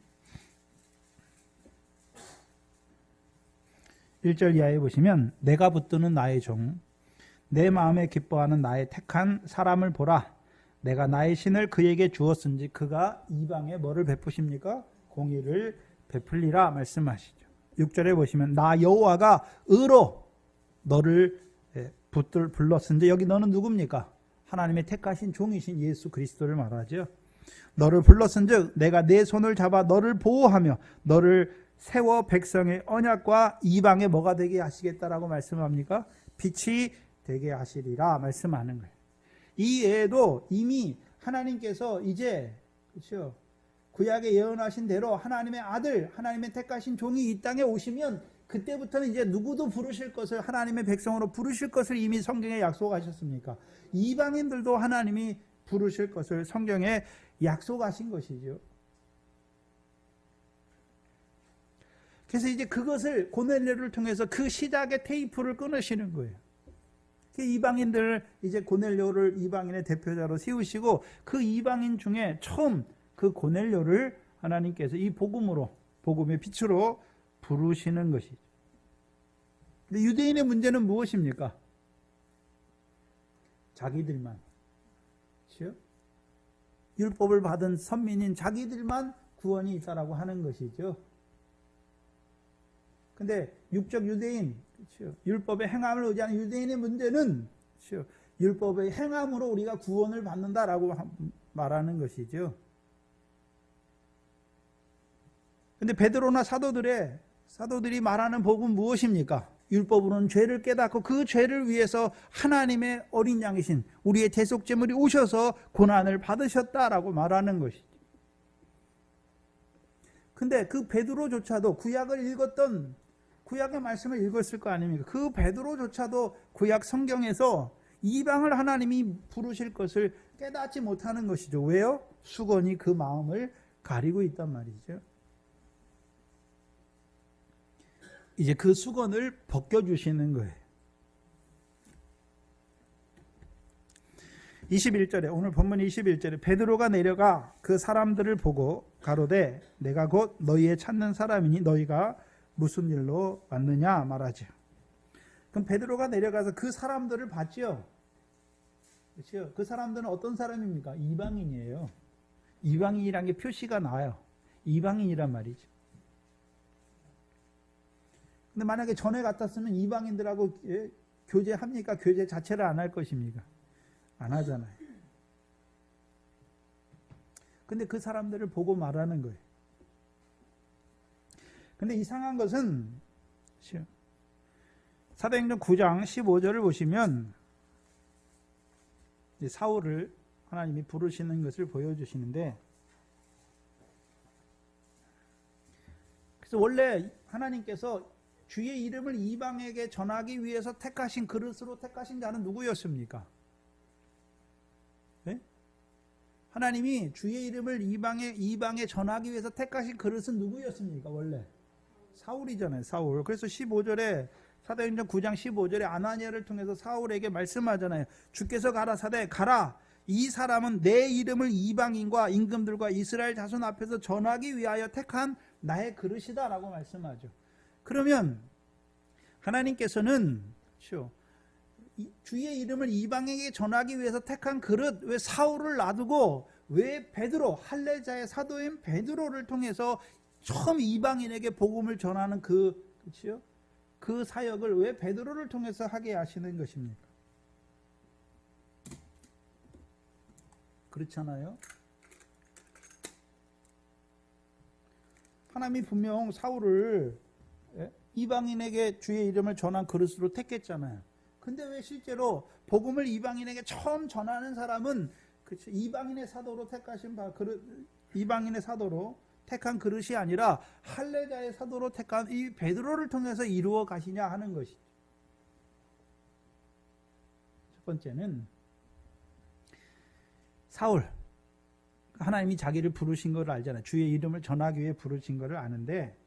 1절 이하에 보시면 내가 붙드는 나의 종 내 마음에 기뻐하는 나의 택한 사람을 보라 내가 나의 신을 그에게 주었은지 그가 이방에 뭐를 베푸십니까? 공의를 베풀리라 말씀하시죠. 6절에 보시면 나 여호와가 의로 너를 불렀은지, 여기 너는 누굽니까? 하나님의 택하신 종이신 예수 그리스도를 말하죠. 너를 불렀은즉 내가 내 손을 잡아 너를 보호하며 너를 세워 백성의 언약과 이방에 뭐가 되게 하시겠다라고 말씀합니까? 빛이 되게 하시리라 말씀하는 거예요. 이 외에도 이미 하나님께서 이제, 그렇죠, 구약에 예언하신 대로 하나님의 아들, 하나님의 택하신 종이 이 땅에 오시면 그때부터는 이제 누구도 부르실 것을, 하나님의 백성으로 부르실 것을 이미 성경에 약속하셨습니까? 이방인들도 하나님이 부르실 것을 성경에 약속하신 것이죠. 그래서 이제 그것을 고넬료를 통해서 그 시작의 테이프를 끊으시는 거예요. 이방인들을 이제 고넬료를 이방인의 대표자로 세우시고 그 이방인 중에 처음 그 고넬료를 하나님께서 이 복음으로, 복음의 빛으로 부르시는 것이죠. 근데 유대인의 문제는 무엇입니까? 자기들만, 그렇죠? 율법을 받은 선민인 자기들만 구원이 있다라고 하는 것이죠. 근데 육적 유대인, 그렇죠, 율법의 행함을 의지하는 유대인의 문제는, 그렇죠, 율법의 행함으로 우리가 구원을 받는다라고 말하는 것이죠. 근데 베드로나 사도들이 말하는 복음은 무엇입니까? 율법으로는 죄를 깨닫고 그 죄를 위해서 하나님의 어린 양이신 우리의 대속제물이 오셔서 고난을 받으셨다라고 말하는 것이죠. 근데 그 베드로조차도 구약을 읽었던, 구약의 말씀을 읽었을 거 아닙니까? 그 베드로조차도 구약 성경에서 이방을 하나님이 부르실 것을 깨닫지 못하는 것이죠. 왜요? 수건이 그 마음을 가리고 있단 말이죠. 이제 그 수건을 벗겨주시는 거예요. 21절에, 오늘 본문 21절에 베드로가 내려가 그 사람들을 보고 가로되 내가 곧 너희의 찾는 사람이니 너희가 무슨 일로 왔느냐 말하죠. 그럼 베드로가 내려가서 그 사람들을 봤죠. 그렇죠? 그 사람들은 어떤 사람입니까? 이방인이에요. 이방인이란 게 표시가 나와요. 이방인이란 말이죠. 근데 만약에 전에 같았으면 이방인들하고 교제합니까? 교제 자체를 안 할 것입니까? 안 하잖아요. 근데 그 사람들을 보고 말하는 거예요. 근데 이상한 것은 사도행전 9장 15절을 보시면 사울을 하나님이 부르시는 것을 보여주시는데, 그래서 원래 하나님께서 주의 이름을 이방에게 전하기 위해서 택하신, 그릇으로 택하신 자는 누구였습니까? 네? 하나님이 주의 이름을 이방에 전하기 위해서 택하신 그릇은 누구였습니까? 원래 사울이잖아요. 사울. 그래서 15절에, 사도행전 9장 15절에 아나니아를 통해서 사울에게 말씀하잖아요. 주께서 가라사대 가라, 이 사람은 내 이름을 이방인과 임금들과 이스라엘 자손 앞에서 전하기 위하여 택한 나의 그릇이다 라고 말씀하죠. 그러면 하나님께서는 주의 이름을 이방에게 전하기 위해서 택한 그릇, 왜 사울을 놔두고 왜 베드로, 할례자의 사도인 베드로를 통해서 처음 이방인에게 복음을 전하는 그렇죠? 그 사역을 왜 베드로를 통해서 하게 하시는 것입니까? 그렇잖아요. 하나님이 분명 사울을 이방인에게 주의 이름을 전한 그릇으로 택했잖아요. 근데 왜 실제로 복음을 이방인에게 처음 전하는 사람은, 그렇죠, 이방인의 사도로 택하신 이방인의 사도로 택한 그릇이 아니라 할례자의 사도로 택한 이 베드로를 통해서 이루어 가시냐 하는 것이죠. 첫 번째는 사울, 하나님이 자기를 부르신 걸 알잖아요. 주의 이름을 전하기 위해 부르신 걸 아는데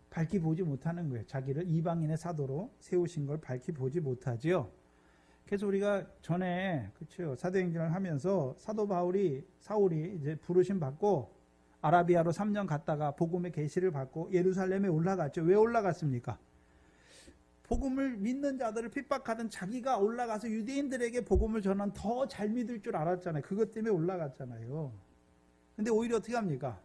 밝히 보지 못하는 거예요. 자기를 이방인의 사도로 세우신 걸 밝히 보지 못하지요. 그래서 우리가 전에, 그렇죠, 사도행전을 하면서 사울이 이제 부르심 받고 아라비아로 3년 갔다가 복음의 계시를 받고 예루살렘에 올라갔죠. 왜 올라갔습니까? 복음을 믿는 자들을 핍박하던 자기가 올라가서 유대인들에게 복음을 전한 더 잘 믿을 줄 알았잖아요. 그것 때문에 올라갔잖아요. 근데 오히려 어떻게 합니까?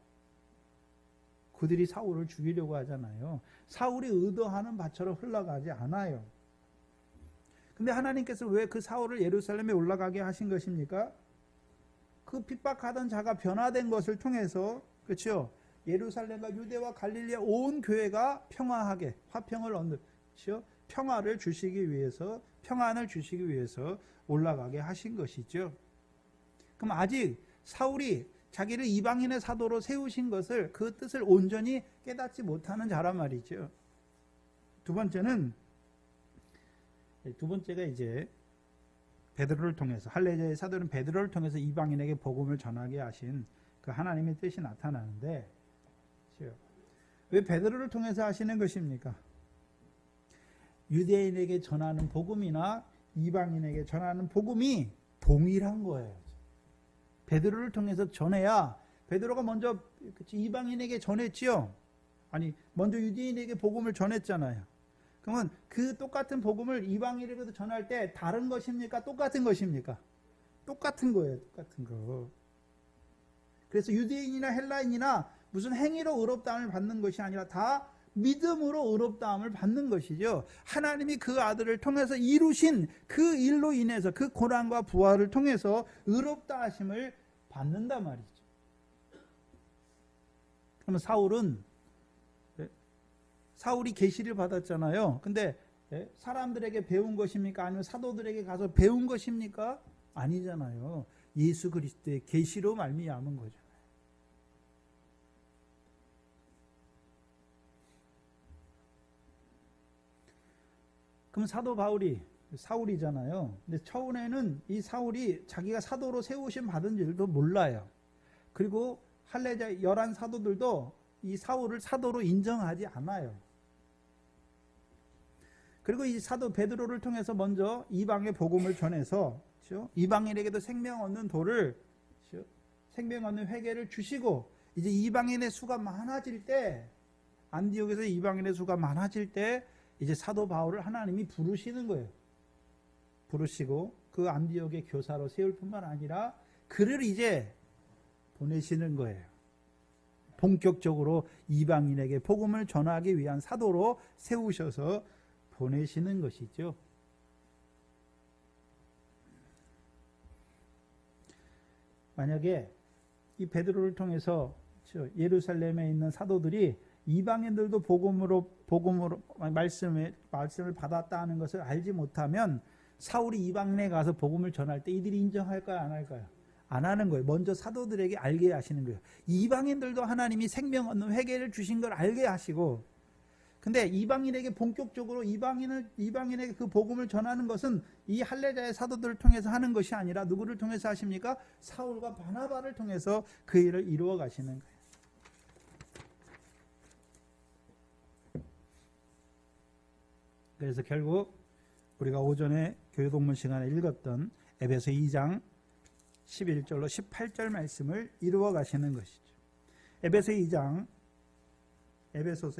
그들이 사울을 죽이려고 하잖아요. 사울이 의도하는 바처럼 흘러가지 않아요. 근데 하나님께서 왜 그 사울을 예루살렘에 올라가게 하신 것입니까? 그 핍박하던 자가 변화된 것을 통해서, 그렇죠? 예루살렘과 유대와 갈릴리아 온 교회가 평화하게 화평을 얻는, 그렇죠? 평화를 주시기 위해서, 평안을 주시기 위해서 올라가게 하신 것이죠. 그럼 아직 사울이 자기를 이방인의 사도로 세우신 것을, 그 뜻을 온전히 깨닫지 못하는 자란 말이죠. 두 번째가 이제 베드로를 통해서, 할례자의 사도는 베드로를 통해서 이방인에게 복음을 전하게 하신 그 하나님의 뜻이 나타나는데, 왜 베드로를 통해서 하시는 것입니까? 유대인에게 전하는 복음이나 이방인에게 전하는 복음이 동일한 거예요. 베드로를 통해서 전해야, 베드로가 먼저 이방인에게 전했지요. 아니, 먼저 유대인에게 복음을 전했잖아요. 그러면 그 똑같은 복음을 이방인에게도 전할 때 다른 것입니까? 똑같은 것입니까? 똑같은 거예요. 똑같은 거. 그래서 유대인이나 헬라인이나 무슨 행위로 의롭다함을 받는 것이 아니라 다 믿음으로 의롭다함을 받는 것이죠. 하나님이 그 아들을 통해서 이루신 그 일로 인해서, 그 고난과 부활을 통해서 의롭다 하심을 받는단 말이죠. 그러면 사울이 계시를 받았잖아요. 근데 사람들에게 배운 것입니까? 아니면 사도들에게 가서 배운 것입니까? 아니잖아요. 예수 그리스도의 계시로 말미암은 거잖아요. 그럼 사도 바울이 사울이잖아요. 근데 처음에는 이 사울이 자기가 사도로 세우심 받은 줄도 몰라요. 그리고 할례자 11 사도들도 이 사울을 사도로 인정하지 않아요. 그리고 이 사도 베드로를 통해서 먼저 이방의 복음을 전해서, 그렇죠? 이방인에게도 생명 얻는 도를, 그렇죠? 생명 얻는 회개를 주시고, 이제 이방인의 수가 많아질 때, 안디옥에서 이방인의 수가 많아질 때 이제 사도 바울을 하나님이 부르시는 거예요. 부르시고 그 안디옥의 교사로 세울 뿐만 아니라 그를 이제 보내시는 거예요. 본격적으로 이방인에게 복음을 전하기 위한 사도로 세우셔서 보내시는 것이죠. 만약에 이 베드로를 통해서 예루살렘에 있는 사도들이 이방인들도 복음으로 말씀을 받았다는 것을 알지 못하면 사울이 이방인에 가서 복음을 전할 때 이들이 인정할까요? 안 할까요? 안 하는 거예요. 먼저 사도들에게 알게 하시는 거예요. 이방인들도 하나님이 생명 얻는 회개를 주신 걸 알게 하시고, 근데 이방인에게 본격적으로 이방인에게 그 복음을 전하는 것은 이 할례자의 사도들을 통해서 하는 것이 아니라 누구를 통해서 하십니까? 사울과 바나바를 통해서 그 일을 이루어 가시는 거예요. 그래서 결국 우리가 오전에 교회동문 시간에 읽었던 에베소 2장 11절로 18절 말씀을 이루어 가시는 것이죠. 에베소서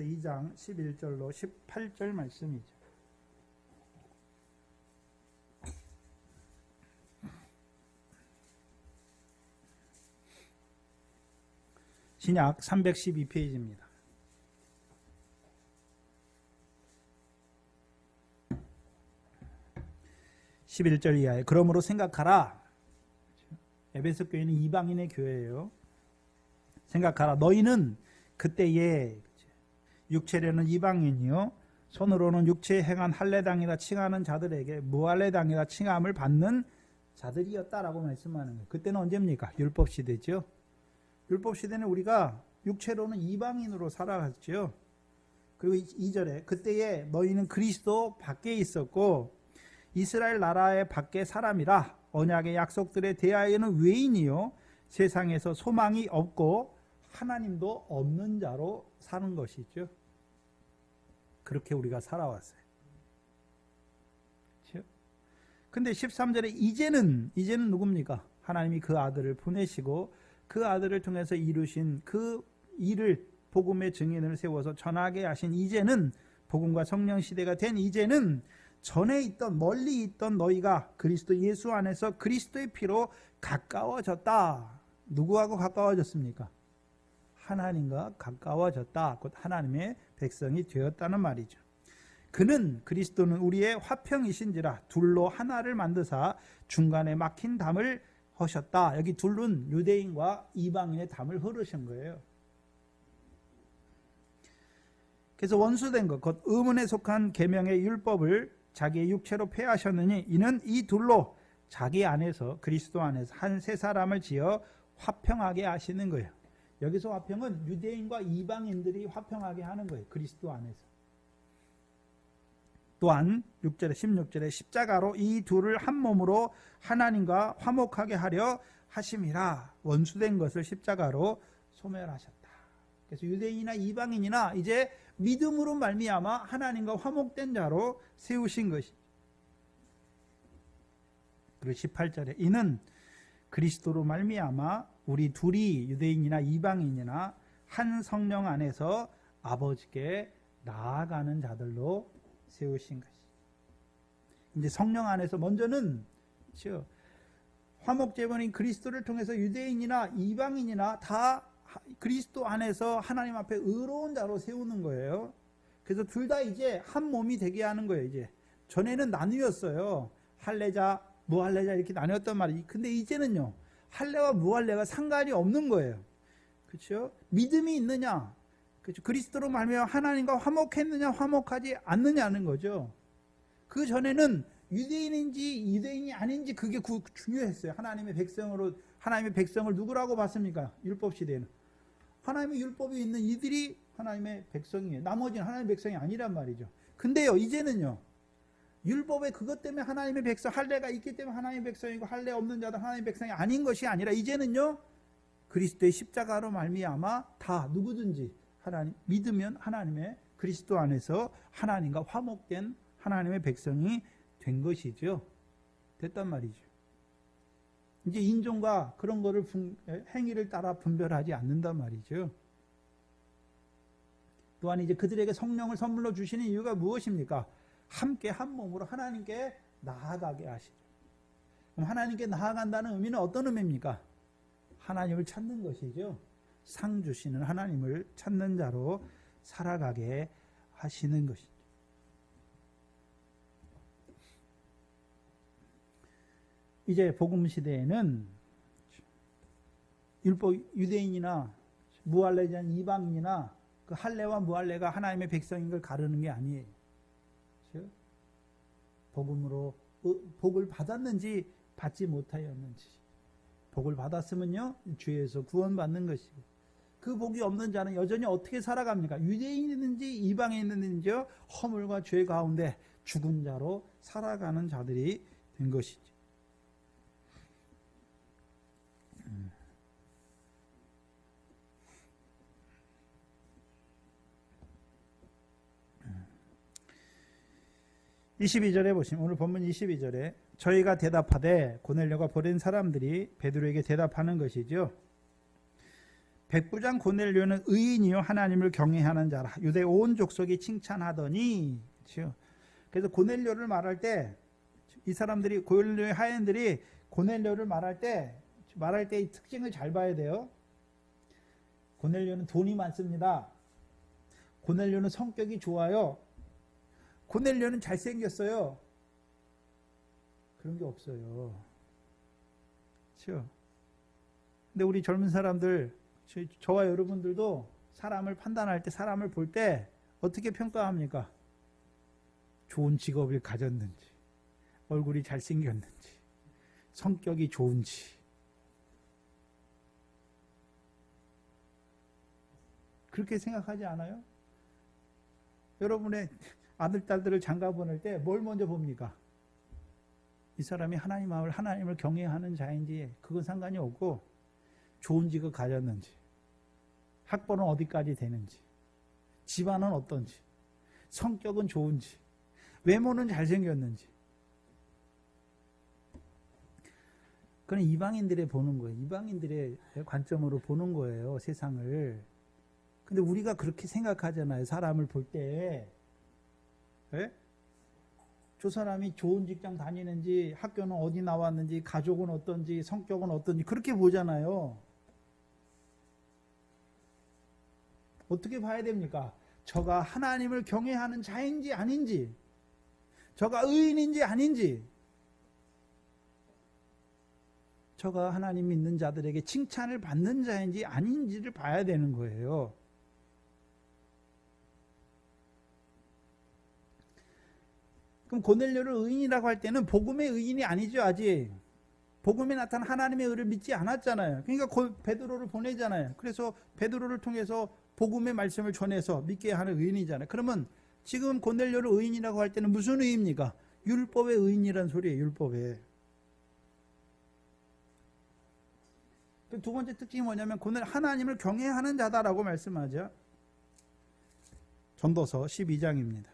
2장 11절로 18절 말씀이죠. 신약 312페이지입니다. 11절 이하에 그러므로 생각하라. 에베소 교회는 이방인의 교회예요. 생각하라. 너희는 그때에 육체로는 이방인이요 손으로는 육체에 행한 할례당이라 칭하는 자들에게 무할례당이라 칭함을 받는 자들이었다라고 말씀하는 거예요. 그때는 언제입니까? 율법 시대죠. 율법 시대는 우리가 육체로는 이방인으로 살아갔죠. 그리고 2절에 그때에 너희는 그리스도 밖에 있었고 이스라엘 나라의 밖에 사람이라 언약의 약속들에 대하여는 외인이요 세상에서 소망이 없고 하나님도 없는 자로 사는 것이죠. 그렇게 우리가 살아왔어요. 그렇죠? 근데 13절에 이제는 누굽니까? 하나님이 그 아들을 보내시고 그 아들을 통해서 이루신 그 일을 복음의 증인을 세워서 전하게 하신 이제는 복음과 성령 시대가 된 이제는 전에 있던 멀리 있던 너희가 그리스도 예수 안에서 그리스도의 피로 가까워졌다. 누구하고 가까워졌습니까? 하나님과 가까워졌다. 곧 하나님의 백성이 되었다는 말이죠. 그리스도는 우리의 화평이신지라 둘로 하나를 만드사 중간에 막힌 담을 하셨다. 여기 둘은 유대인과 이방인의 담을 흐르신 거예요. 그래서 원수된 것, 곧 의문에 속한 계명의 율법을 자기의 육체로 폐하셨느니 이는 이 둘로 자기 안에서 그리스도 안에서 한 세 사람을 지어 화평하게 하시는 거예요. 여기서 화평은 유대인과 이방인들이 화평하게 하는 거예요. 그리스도 안에서. 또한 6절에 16절에 십자가로 이 둘을 한 몸으로 하나님과 화목하게 하려 하심이라. 원수된 것을 십자가로 소멸하셨다. 그래서 유대인이나 이방인이나 이제 믿음으로 말미암아 하나님과 화목된 자로 세우신 것이. 그리고 18절에 이는 그리스도로 말미암아 우리 둘이 유대인이나 이방인이나 한 성령 안에서 아버지께 나아가는 자들로 세우신 것이. 이제 성령 안에서 먼저는 화목제물인 그리스도를 통해서 유대인이나 이방인이나 다 그리스도 안에서 하나님 앞에 의로운 자로 세우는 거예요. 그래서 둘 다 이제 한 몸이 되게 하는 거예요. 이제 전에는 나뉘었어요. 할례자, 무할례자 이렇게 나뉘었단 말이지. 근데 이제는요, 할례와 무할례가 상관이 없는 거예요. 그렇죠? 믿음이 있느냐, 그렇죠? 그리스도로 말미암아 하나님과 화목했느냐, 화목하지 않느냐는 거죠. 그 전에는 유대인인지 유대인이 아닌지 그게 중요했어요. 하나님의 백성을 누구라고 봤습니까? 율법 시대에는 하나님의 율법이 있는 이들이 하나님의 백성이에요. 나머지는 하나님의 백성이 아니란 말이죠. 근데요, 이제는요, 율법의 그것 때문에 하나님의 백성, 할례가 있기 때문에 하나님의 백성이고 할례 없는 자들 하나님의 백성이 아닌 것이 아니라 이제는요, 그리스도의 십자가로 말미암아 다 누구든지 하나님 믿으면 하나님의 그리스도 안에서 하나님과 화목된 하나님의 백성이 된 것이죠. 됐단 말이죠. 이제 인종과 그런 거를 행위를 따라 분별하지 않는단 말이죠. 또한 이제 그들에게 성령을 선물로 주시는 이유가 무엇입니까? 함께 한 몸으로 하나님께 나아가게 하시죠. 그럼 하나님께 나아간다는 의미는 어떤 의미입니까? 하나님을 찾는 것이죠. 상 주시는 하나님을 찾는 자로 살아가게 하시는 것이죠. 이제 복음 시대에는 율법 유대인이나 무할례자인 이방인이나 그 할례와 무할례가 하나님의 백성인 걸 가르는 게 아니에요. 그렇죠? 복음으로 복을 받았는지 받지 못하였는지. 복을 받았으면요, 주에서 구원받는 것이고, 그 복이 없는 자는 여전히 어떻게 살아갑니까? 유대인이든지 이방인이든지요, 허물과 죄 가운데 죽은 자로 살아가는 자들이 된 것이죠. (22절에) 보시면, 오늘 본문 22절에 저희가 대답하되, 고넬료가 보낸 사람들이 베드로에게 대답하는 것이죠. 백부장 고넬료는 의인이요 하나님을 경외하는 자라 유대 온 족속이 칭찬하더니. 그렇죠? 그래서 고넬료를 말할 때 이 사람들이, 고넬료의 하인들이 고넬료를 말할 때 이 특징을 잘 봐야 돼요. 고넬료는 돈이 많습니다. 고넬료는 성격이 좋아요. 고넬료는 잘생겼어요. 그런 게 없어요. 그렇죠? 근데 우리 젊은 사람들, 저와 여러분들도 사람을 판단할 때, 사람을 볼 때 어떻게 평가합니까? 좋은 직업을 가졌는지, 얼굴이 잘생겼는지, 성격이 좋은지. 그렇게 생각하지 않아요? 여러분의 아들, 딸들을 장가 보낼 때 뭘 먼저 봅니까? 이 사람이 하나님을 경외하는 자인지 그건 상관이 없고, 좋은 직업 가졌는지, 학벌은 어디까지 되는지, 집안은 어떤지, 성격은 좋은지, 외모는 잘생겼는지. 그건 이방인들의 보는 거예요. 이방인들의 관점으로 보는 거예요, 세상을. 근데 우리가 그렇게 생각하잖아요. 사람을 볼 때 예? 저 사람이 좋은 직장 다니는지, 학교는 어디 나왔는지, 가족은 어떤지, 성격은 어떤지 그렇게 보잖아요. 어떻게 봐야 됩니까? 저가 하나님을 경외하는 자인지 아닌지, 저가 의인인지 아닌지, 저가 하나님 믿는 자들에게 칭찬을 받는 자인지 아닌지를 봐야 되는 거예요. 그럼 고넬료를 의인이라고 할 때는 복음의 의인이 아니죠, 아직. 복음에 나타난 하나님의 의를 믿지 않았잖아요. 그러니까 베드로를 보내잖아요. 그래서 베드로를 통해서 복음의 말씀을 전해서 믿게 하는 의인이잖아요. 그러면 지금 고넬료를 의인이라고 할 때는 무슨 의입니까? 율법의 의인이란 소리예요, 율법에. 두 번째 특징이 뭐냐면 하나님을 경외하는 자다라고 말씀하죠. 전도서 12장입니다.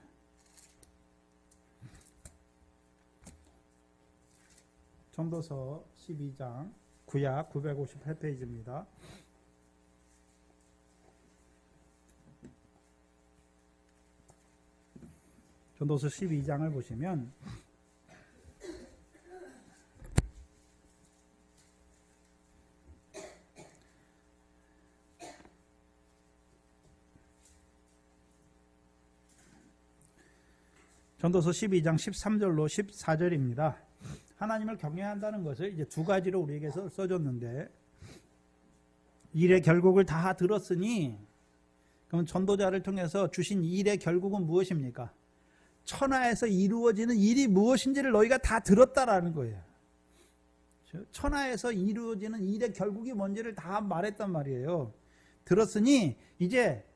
전도서 12장 구약 958페이지입니다. 전도서 12장을 보시면 전도서 12장 13절로 14절입니다. 하나님을 경외한다는 것을 이제 두 가지로 우리에게서 써줬는데, 일의 결국을 다 들었으니, 그럼 전도자를 통해서 주신 일의 결국은 무엇입니까? 천하에서 이루어지는 일이 무엇인지를 너희가 다 들었다라는 거예요. 천하에서 이루어지는 일의 결국이 뭔지를 다 말했단 말이에요. 들었으니 이제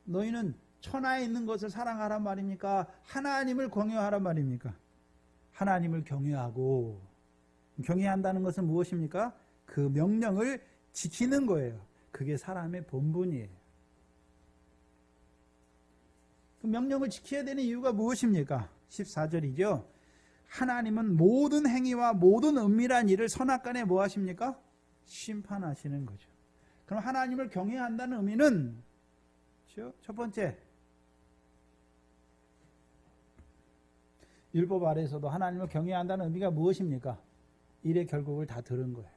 너희는 천하에 있는 것을 사랑하란 말입니까? 하나님을 경외하란 말입니까? 하나님을 경외하고, 경외한다는 것은 무엇입니까? 그 명령을 지키는 거예요. 그게 사람의 본분이에요. 그 명령을 지켜야 되는 이유가 무엇입니까? 14절이죠. 하나님은 모든 행위와 모든 은밀한 일을 선악간에 뭐 하십니까? 심판하시는 거죠. 그럼 하나님을 경외한다는 의미는 첫 번째, 율법 아래에서도 하나님을 경외한다는 의미가 무엇입니까? 일의 결국을 다 들은 거예요.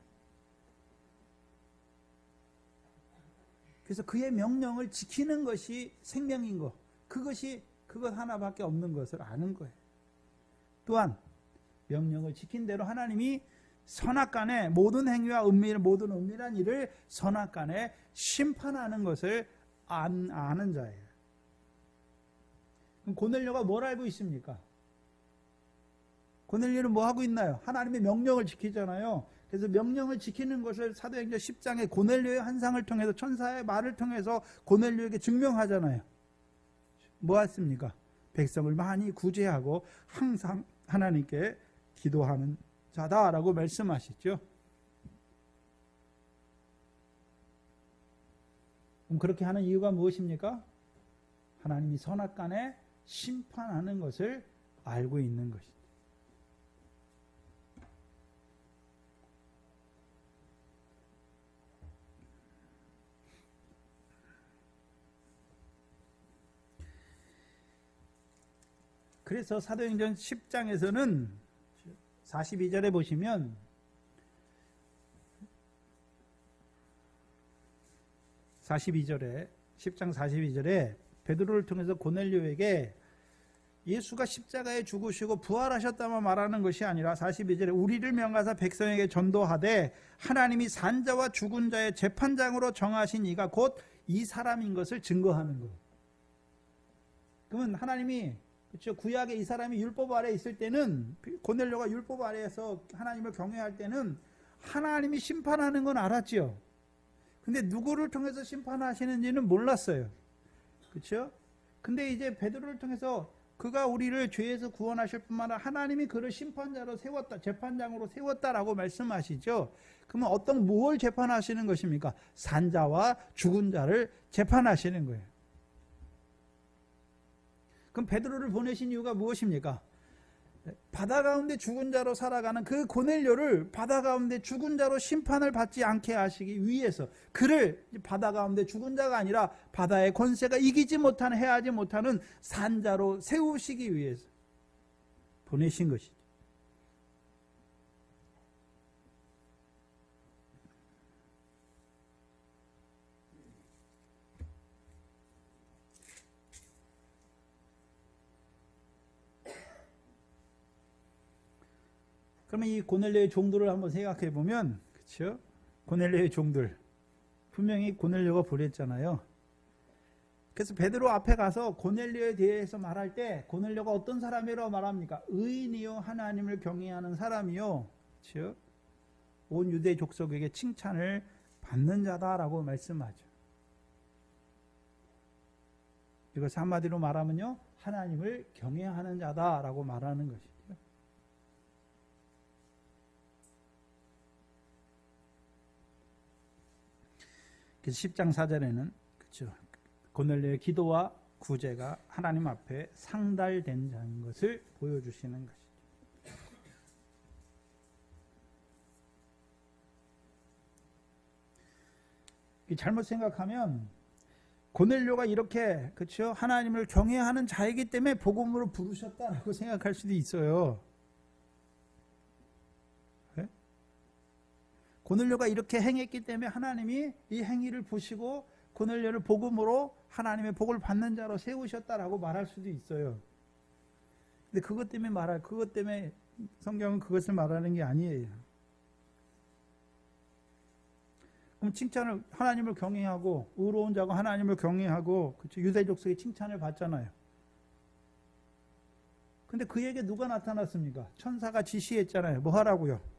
그래서 그의 명령을 지키는 것이 생명인 거, 그것 하나밖에 없는 것을 아는 거예요. 또한 명령을 지킨 대로 하나님이 선악간에 모든 행위와 모든 은밀한 일을 선악간에 심판하는 것을 아는 자예요. 그럼 고넬료가 뭘 알고 있습니까? 고넬료는 뭐 하고 있나요? 하나님의 명령을 지키잖아요. 그래서 명령을 지키는 것을 사도행전 10장에 고넬료의 환상을 통해서, 천사의 말을 통해서 고넬료에게 증명하잖아요. 뭐 했습니까? 백성을 많이 구제하고 항상 하나님께 기도하는 자다라고 말씀하시죠. 그럼 그렇게 하는 이유가 무엇입니까? 하나님이 선악간에 심판하는 것을 알고 있는 것이죠. 그래서 사도행전 10장에서는 42절에 보시면 (42절에) 10장 42절에 베드로를 통해서 고넬료에게 예수가 십자가에 죽으시고 부활하셨다만 말하는 것이 아니라 42절에 우리를 명하사 백성에게 전도하되 하나님이 산자와 죽은 자의 재판장으로 정하신 이가 곧 이 사람인 것을 증거하는 거예요. 그러면 하나님이, 그렇죠, 구약에 이 사람이 율법 아래에 있을 때는, 고넬료가 율법 아래에서 하나님을 경외할 때는 하나님이 심판하는 건 알았죠. 근데 누구를 통해서 심판하시는지는 몰랐어요. 그렇죠? 근데 이제 베드로를 통해서 그가 우리를 죄에서 구원하실 뿐만 아니라 하나님이 그를 심판자로 세웠다, 재판장으로 세웠다라고 말씀하시죠. 그러면 뭘 재판하시는 것입니까? 산자와 죽은 자를 재판하시는 거예요. 그럼 베드로를 보내신 이유가 무엇입니까? 바다 가운데 죽은 자로 살아가는 그 고넬료를 바다 가운데 죽은 자로 심판을 받지 않게 하시기 위해서 그를 바다 가운데 죽은 자가 아니라 바다의 권세가 이기지 못하는 해하지 못하는 산자로 세우시기 위해서 보내신 것이죠. 그러면 이 고넬료의 종들을 한번 생각해 보면, 그렇죠? 고넬료의 종들 분명히 고넬료가 보냈잖아요. 그래서 베드로 앞에 가서 고넬료에 대해서 말할 때 고넬료가 어떤 사람이라고 말합니까? 의인이요 하나님을 경외하는 사람이요, 그렇죠? 온 유대 족속에게 칭찬을 받는 자다라고 말씀하죠. 이것을 한마디로 말하면요, 하나님을 경외하는 자다라고 말하는 것이죠. 그래서 10장 4절에는 그렇죠, 고넬료의 기도와 구제가 하나님 앞에 상달된 자인 것을 보여주시는 것이죠. 잘못 생각하면 고넬료가 이렇게, 그렇죠, 하나님을 경외하는 자이기 때문에 복음으로 부르셨다라고 생각할 수도 있어요. 고넬료가 이렇게 행했기 때문에 하나님이 이 행위를 보시고 고넬료를 복음으로 하나님의 복을 받는 자로 세우셨다라고 말할 수도 있어요. 근데 그것 때문에 성경은 그것을 말하는 게 아니에요. 그럼 칭찬을, 하나님을 경외하고 의로운 자가 하나님을 경외하고, 그렇죠, 유대 족속의 칭찬을 받잖아요. 근데 그에게 누가 나타났습니까? 천사가 지시했잖아요. 뭐 하라고요?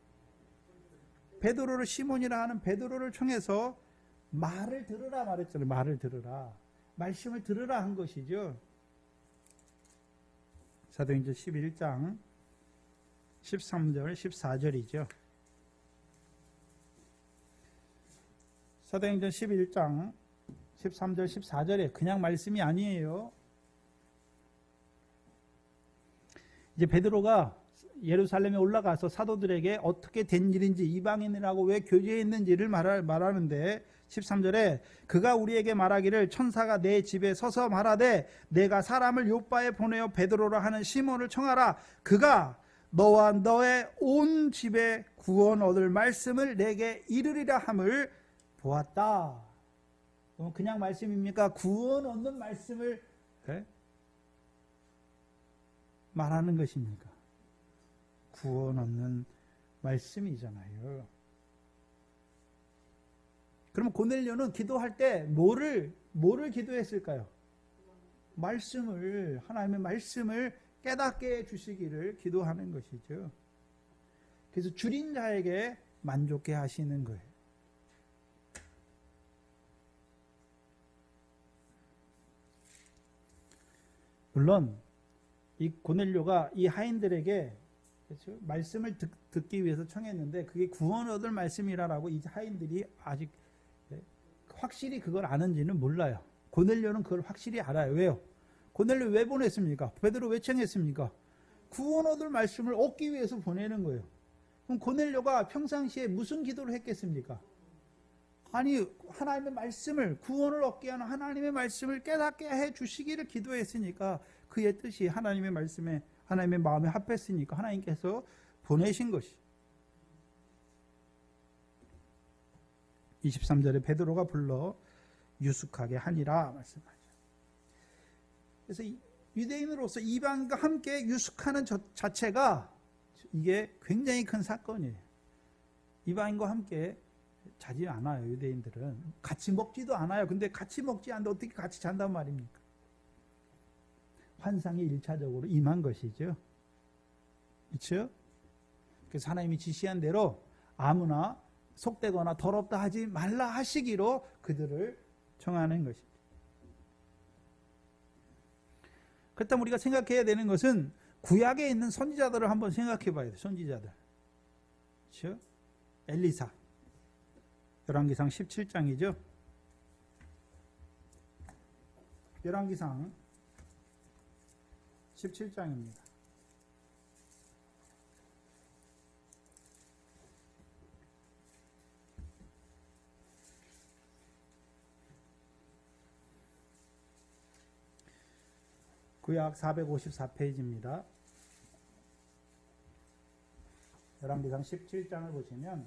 베드로를, 시몬이라 하는 베드로를 통해서 말을 들으라 말했잖아요. 말을 들으라. 말씀을 들으라 한 것이죠. 사도행전 11장 13절 14절이죠. 사도행전 11장 13절 14절에 그냥 말씀이 아니에요. 이제 베드로가 예루살렘에 올라가서 사도들에게 어떻게 된 일인지, 이방인이라고 왜 교제했는지를 말하는데 13절에 그가 우리에게 말하기를 천사가 내 집에 서서 말하되 내가 사람을 요바에 보내어 베드로라 하는 시몬을 청하라. 그가 너와 너의 온 집에 구원 얻을 말씀을 내게 이르리라 함을 보았다. 그냥 말씀입니까? 구원 얻는 말씀을 말하는 것입니까? 구원 얻는 말씀이잖아요. 그러면 고넬료는 기도할 때 뭐를 기도했을까요? 말씀을, 하나님의 말씀을 깨닫게 해주시기를 기도하는 것이죠. 그래서 줄인 자에게 만족해 하시는 거예요. 물론 이 고넬료가 이 하인들에게, 그렇죠, 말씀을 듣기 위해서 청했는데 그게 구원 얻을 말씀이라고 이 하인들이 아직 확실히 그걸 아는지는 몰라요. 고넬료는 그걸 확실히 알아요. 왜요? 고넬료 왜 보냈습니까? 베드로 왜 청했습니까? 구원 얻을 말씀을 얻기 위해서 보내는 거예요. 그럼 고넬료가 평상시에 무슨 기도를 했겠습니까? 아니, 하나님의 말씀을, 구원을 얻게 하는 하나님의 말씀을 깨닫게 해 주시기를 기도했으니까 그의 뜻이 하나님의 말씀에, 하나님의 마음에 합했으니까 하나님께서 보내신 것이. 23절에 베드로가 불러 유숙하게 하니라 말씀하죠. 그래서 유대인으로서 이방인과 함께 유숙하는 자체가 이게 굉장히 큰 사건이에요. 이방인과 함께 자지 않아요. 유대인들은 같이 먹지도 않아요. 근데 같이 먹지 않는데 어떻게 같이 잔단 말입니까? 환상이 1차적으로 임한 것이죠. 그렇죠? 그래서 하나님이 지시한 대로 아무나 속되거나 더럽다 하지 말라 하시기로 그들을 청하는 것입니다. 그렇다면 우리가 생각해야 되는 것은 구약에 있는 선지자들을 한번 생각해 봐야 돼요. 선지자들. 그렇죠? 엘리사. 열왕기상 17장이죠. 열왕기상 17장입니다. 구약 454페이지입니다. 열왕기상 17장을 보시면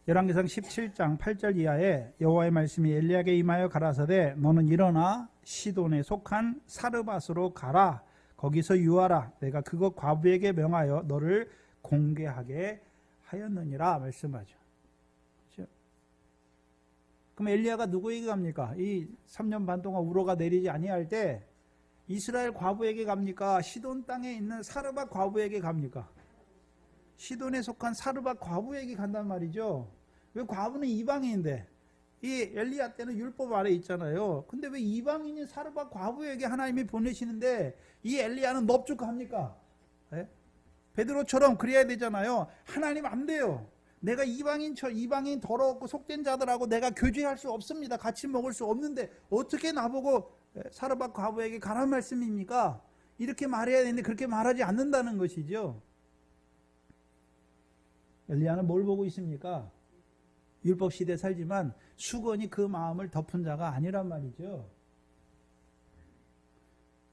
열왕기상 17장 8절 이하에 여호와의 말씀이 엘리야에게 임하여 가라사대 너는 일어나 시돈에 속한 사르밧으로 가라. 거기서 유하라. 내가 그것 과부에게 명하여 너를 공개하게 하였느니라 말씀하죠. 그렇죠? 그럼 엘리야가 누구에게 갑니까? 이 3년 반 동안 우로가 내리지 아니할 때 이스라엘 과부에게 갑니까? 시돈 땅에 있는 사르밧 과부에게 갑니까? 시돈에 속한 사르밧 과부에게 간단 말이죠. 왜 과부는 이방인인데 이 엘리야 때는 율법 아래 있잖아요. 근데 왜 이방인인 사르밧 과부에게 하나님이 보내시는데 이 엘리야는 넙죽합니까? 네? 베드로처럼 그래야 되잖아요. 하나님 안 돼요. 내가 이방인 더럽고 속된 자들하고 내가 교제할 수 없습니다. 같이 먹을 수 없는데 어떻게 나보고 사르밧 과부에게 가란 말씀입니까? 이렇게 말해야 되는데 그렇게 말하지 않는다는 것이죠. 엘리야는 뭘 보고 있습니까? 율법 시대에 살지만 수건이 그 마음을 덮은 자가 아니란 말이죠.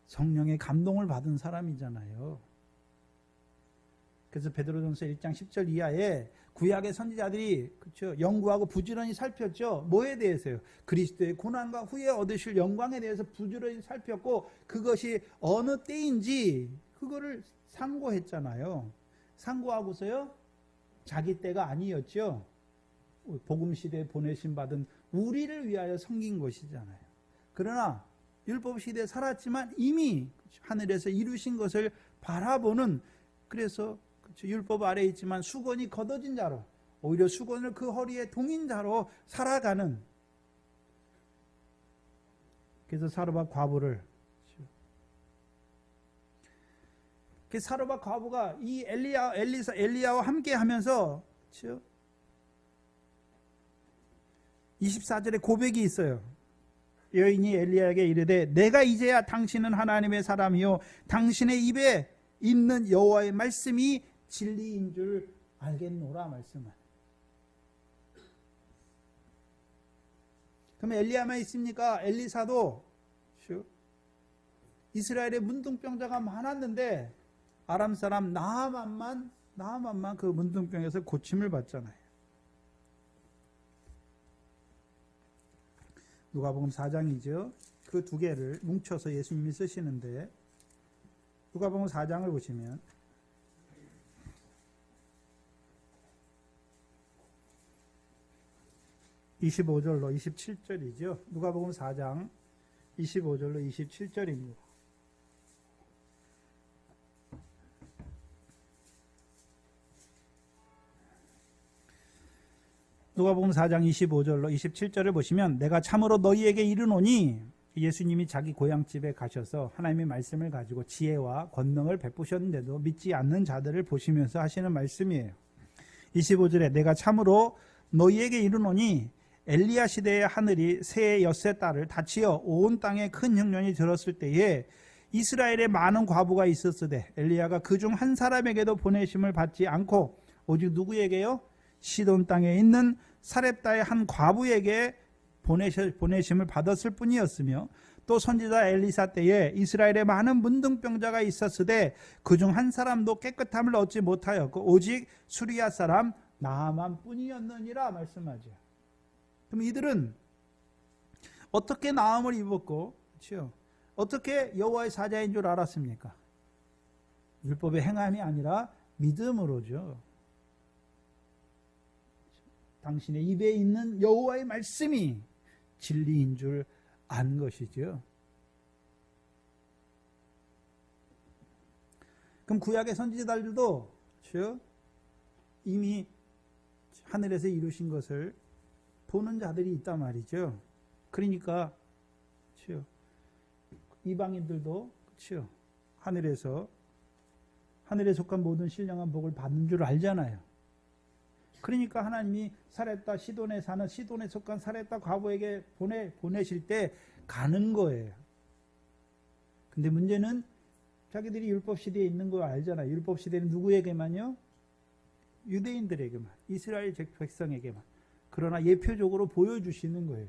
성령의 감동을 받은 사람이잖아요. 그래서 베드로전서 1장 10절 이하에 구약의 선지자들이 그렇죠, 연구하고 부지런히 살폈죠. 뭐에 대해서요? 그리스도의 고난과 후에 얻으실 영광에 대해서 부지런히 살폈고 그것이 어느 때인지 그거를 상고했잖아요. 상고하고서요 자기 때가 아니었죠. 복음 시대에 보내심 받은 우리를 위하여 섬긴 것이잖아요. 그러나 율법 시대에 살았지만 이미 하늘에서 이루신 것을 바라보는, 그래서 율법 아래 있지만 수건이 걷어진 자로, 오히려 수건을 그 허리에 동인 자로 살아가는, 그래서 사르밧 과부를, 그 사르밧 과부가 이 엘리야와 함께 하면서 24절에 고백이 있어요. 여인이 엘리야에게 이르되 내가 이제야 당신은 하나님의 사람이요 당신의 입에 있는 여호와의 말씀이 진리인 줄 알겠노라 말씀을. 그럼 엘리야만 있습니까? 엘리사도 이스라엘에 문둥병자가 많았는데 아람 사람 나아만만 그 문둥병에서 고침을 받잖아요. 누가복음 4장이죠. 그 두 개를 뭉쳐서 예수님이 쓰시는데 누가복음 4장을 보시면 (25절로) 27절이죠. 누가복음 4장 25절로 27절입니다. 누가복음 4장 25절로 27절을 보시면 내가 참으로 너희에게 이르노니, 예수님이 자기 고향집에 가셔서 하나님의 말씀을 가지고 지혜와 권능을 베푸셨는데도 믿지 않는 자들을 보시면서 하시는 말씀이에요. 25절에 내가 참으로 너희에게 이르노니 엘리야 시대의 하늘이 새 엿새 딸을 다치어 온 땅에 큰 흉년이 들었을 때에 이스라엘에 많은 과부가 있었으되 엘리야가 그중 한 사람에게도 보내심을 받지 않고 오직 누구에게요? 시돈 땅에 있는 사렙다의 한 과부에게 보내심을 받았을 뿐이었으며, 또 선지자 엘리사 때에 이스라엘에 많은 문둥병자가 있었으되 그중 한 사람도 깨끗함을 얻지 못하였고 오직 수리아 사람 나아만 뿐이었느니라 말씀하죠. 그럼 이들은 어떻게 나음을 입었고, 그렇죠? 어떻게 여호와의 사자인 줄 알았습니까? 율법의 행함이 아니라 믿음으로죠. 당신의 입에 있는 여호와의 말씀이 진리인 줄 안 것이죠. 그럼 구약의 선지자들도 이미 하늘에서 이루신 것을 보는 자들이 있단 말이죠. 그러니까 이방인들도 하늘에 속한 모든 신령한 복을 받는 줄 알잖아요. 그러니까 하나님이 사렙다 시돈에 사는 시돈에 속한 사렙다 과부에게 보내실 때 가는 거예요. 근데 문제는 자기들이 율법 시대에 있는 거 알잖아요. 율법 시대는 누구에게만요? 유대인들에게만, 이스라엘 백성에게만. 그러나 예표적으로 보여주시는 거예요.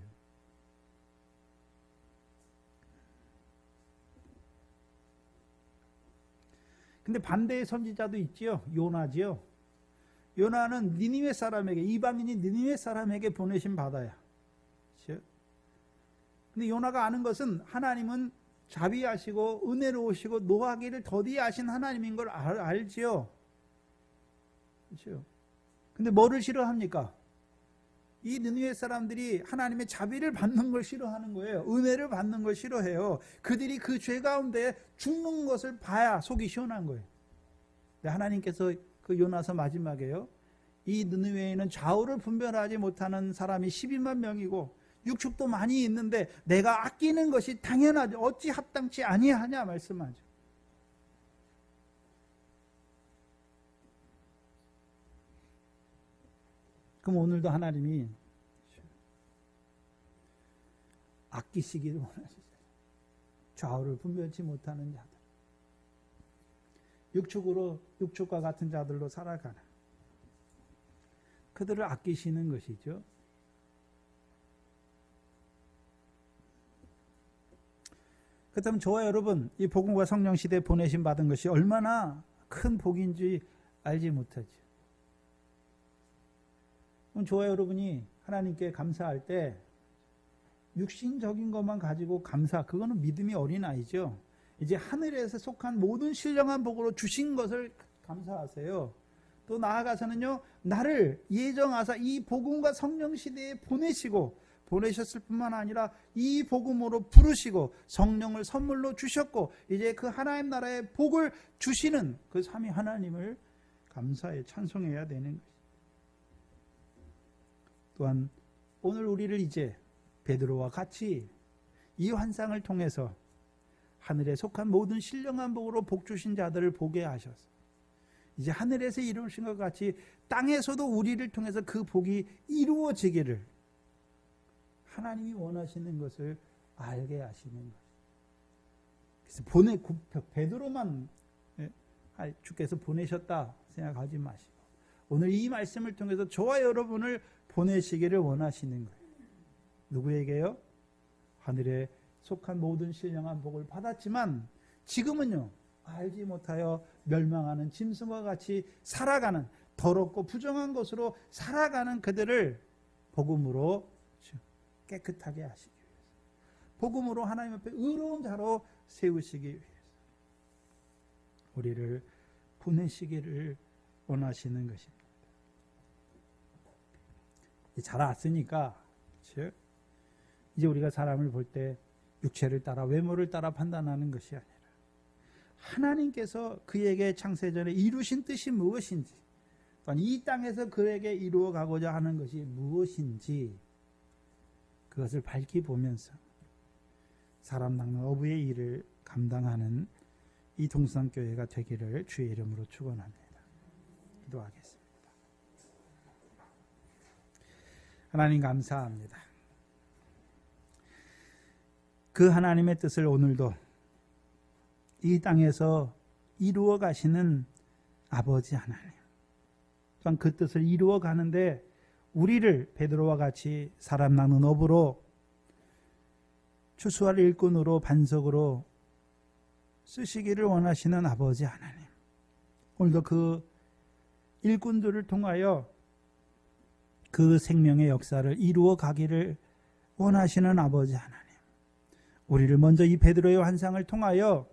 근데 반대의 선지자도 있지요. 요나지요. 요나는 니니웨 사람에게, 이방인이 니니웨 사람에게 보내신 바다야. 그렇죠? 근데 요나가 아는 것은 하나님은 자비하시고 은혜로우시고 노하기를 더디하신 하나님인 걸 알지요. 그렇죠? 근데 뭐를 싫어합니까? 이 느느웨 사람들이 하나님의 자비를 받는 걸 싫어하는 거예요. 은혜를 받는 걸 싫어해요. 그들이 그 죄 가운데 죽는 것을 봐야 속이 시원한 거예요. 하나님께서 그 요나서 마지막에요. 이 느느웨에는 좌우를 분별하지 못하는 사람이 12만 명이고 육축도 많이 있는데 내가 아끼는 것이 당연하지 어찌 합당치 아니하냐 말씀하죠. 그럼 오늘도 하나님이 아끼시기를 원하시죠. 좌우를 분별치 못하는 자들, 육축과 같은 자들로 살아가는 그들을 아끼시는 것이죠. 그렇다면 저와 여러분 이 복음과 성령 시대에 보내심 받은 것이 얼마나 큰 복인지 알지 못하죠. 그럼 저와 여러분이 하나님께 감사할 때 육신적인 것만 가지고 그거는 믿음이 어린 아이죠. 이제 하늘에서 속한 모든 신령한 복으로 주신 것을 감사하세요. 또 나아가서는요, 나를 예정하사 이 복음과 성령 시대에 보내셨을 뿐만 아니라 이 복음으로 부르시고 성령을 선물로 주셨고 이제 그 하나님 나라의 복을 주시는 그 삼위 하나님을 감사해 찬송해야 되는 것입니다. 또한 오늘 우리를 이제 베드로와 같이 이 환상을 통해서 하늘에 속한 모든 신령한 복으로 복 주신 자들을 보게 하셔서 이제 하늘에서 이루신 것 같이 땅에서도 우리를 통해서 그 복이 이루어지기를 하나님이 원하시는 것을 알게 하시는 것입니다. 그래서 베드로만 주께서 보내셨다 생각하지 마시고 오늘 이 말씀을 통해서 저와 여러분을 보내시기를 원하시는 거예요. 누구에게요? 하늘에 속한 모든 신령한 복을 받았지만 지금은요 알지 못하여 멸망하는 짐승과 같이 살아가는 더럽고 부정한 것으로 살아가는 그들을 복음으로 깨끗하게 하시기 위해서 복음으로 하나님 앞에 의로운 자로 세우시기 위해서 우리를 보내시기를 원하시는 것입니다. 잘 왔으니까 이제 우리가 사람을 볼 때 육체를 따라 외모를 따라 판단하는 것이 아니라 하나님께서 그에게 창세전에 이루신 뜻이 무엇인지 또한 이 땅에서 그에게 이루어 가고자 하는 것이 무엇인지 그것을 밝히 보면서 사람 낚는 어부의 일을 감당하는 이 동산교회가 되기를 주의 이름으로 축원합니다. 기도하겠습니다. 하나님 감사합니다. 그 하나님의 뜻을 오늘도 이 땅에서 이루어 가시는 아버지 하나님 또한 그 뜻을 이루어 가는데 우리를 베드로와 같이 사람 낚는 어부로 추수할 일꾼으로 반석으로 쓰시기를 원하시는 아버지 하나님 오늘도 그 일꾼들을 통하여 그 생명의 역사를 이루어 가기를 원하시는 아버지 하나님 우리를 먼저 이 베드로의 환상을 통하여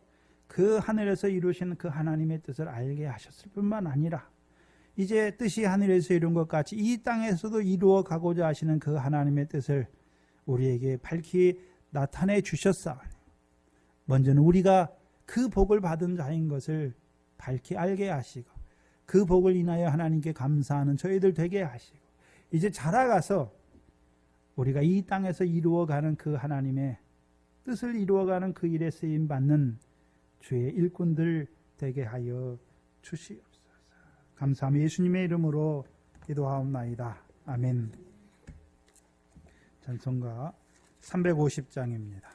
그 하늘에서 이루시는 그 하나님의 뜻을 알게 하셨을 뿐만 아니라 이제 뜻이 하늘에서 이룬 것 같이 이 땅에서도 이루어 가고자 하시는 그 하나님의 뜻을 우리에게 밝히 나타내 주셨사오니 먼저는 우리가 그 복을 받은 자인 것을 밝히 알게 하시고 그 복을 인하여 하나님께 감사하는 저희들 되게 하시고 이제 자라가서 우리가 이 땅에서 이루어가는 그 하나님의 뜻을 이루어가는 그 일에 쓰임받는 주의 일꾼들 되게 하여 주시옵소서. 감사하며 예수님의 이름으로 기도하옵나이다. 아멘. 찬송가 350장입니다.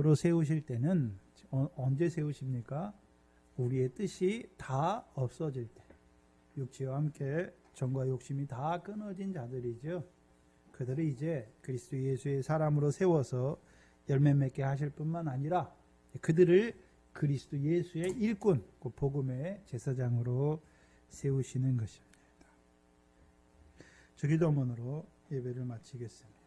제사장으로 세우실 때는 언제 세우십니까? 우리의 뜻이 다 없어질 때, 육체와 함께 정과 욕심이 다 끊어진 자들이죠. 그들을 이제 그리스도 예수의 사람으로 세워서 열매 맺게 하실 뿐만 아니라 그들을 그리스도 예수의 일꾼, 그 복음의 제사장으로 세우시는 것입니다. 기도문으로 예배를 마치겠습니다.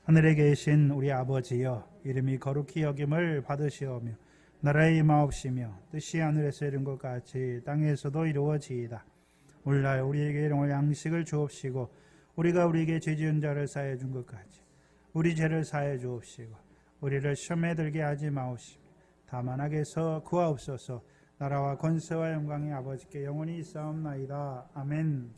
하늘에 계신 우리 아버지여, 이름이 거룩히 여김을 받으시오며 나라의 임하옵시며 뜻이 하늘에서 이룬 것 같이 땅에서도 이루어지이다. 오늘날 우리에게 일용할 양식을 주옵시고 우리가 우리에게 죄 지은 자를 사해 준 것 같이 우리 죄를 사해 주옵시고 우리를 시험에 들게 하지 마옵시며 다만 악에서 구하옵소서. 나라와 권세와 영광이 아버지께 영원히 있사옵나이다. 아멘.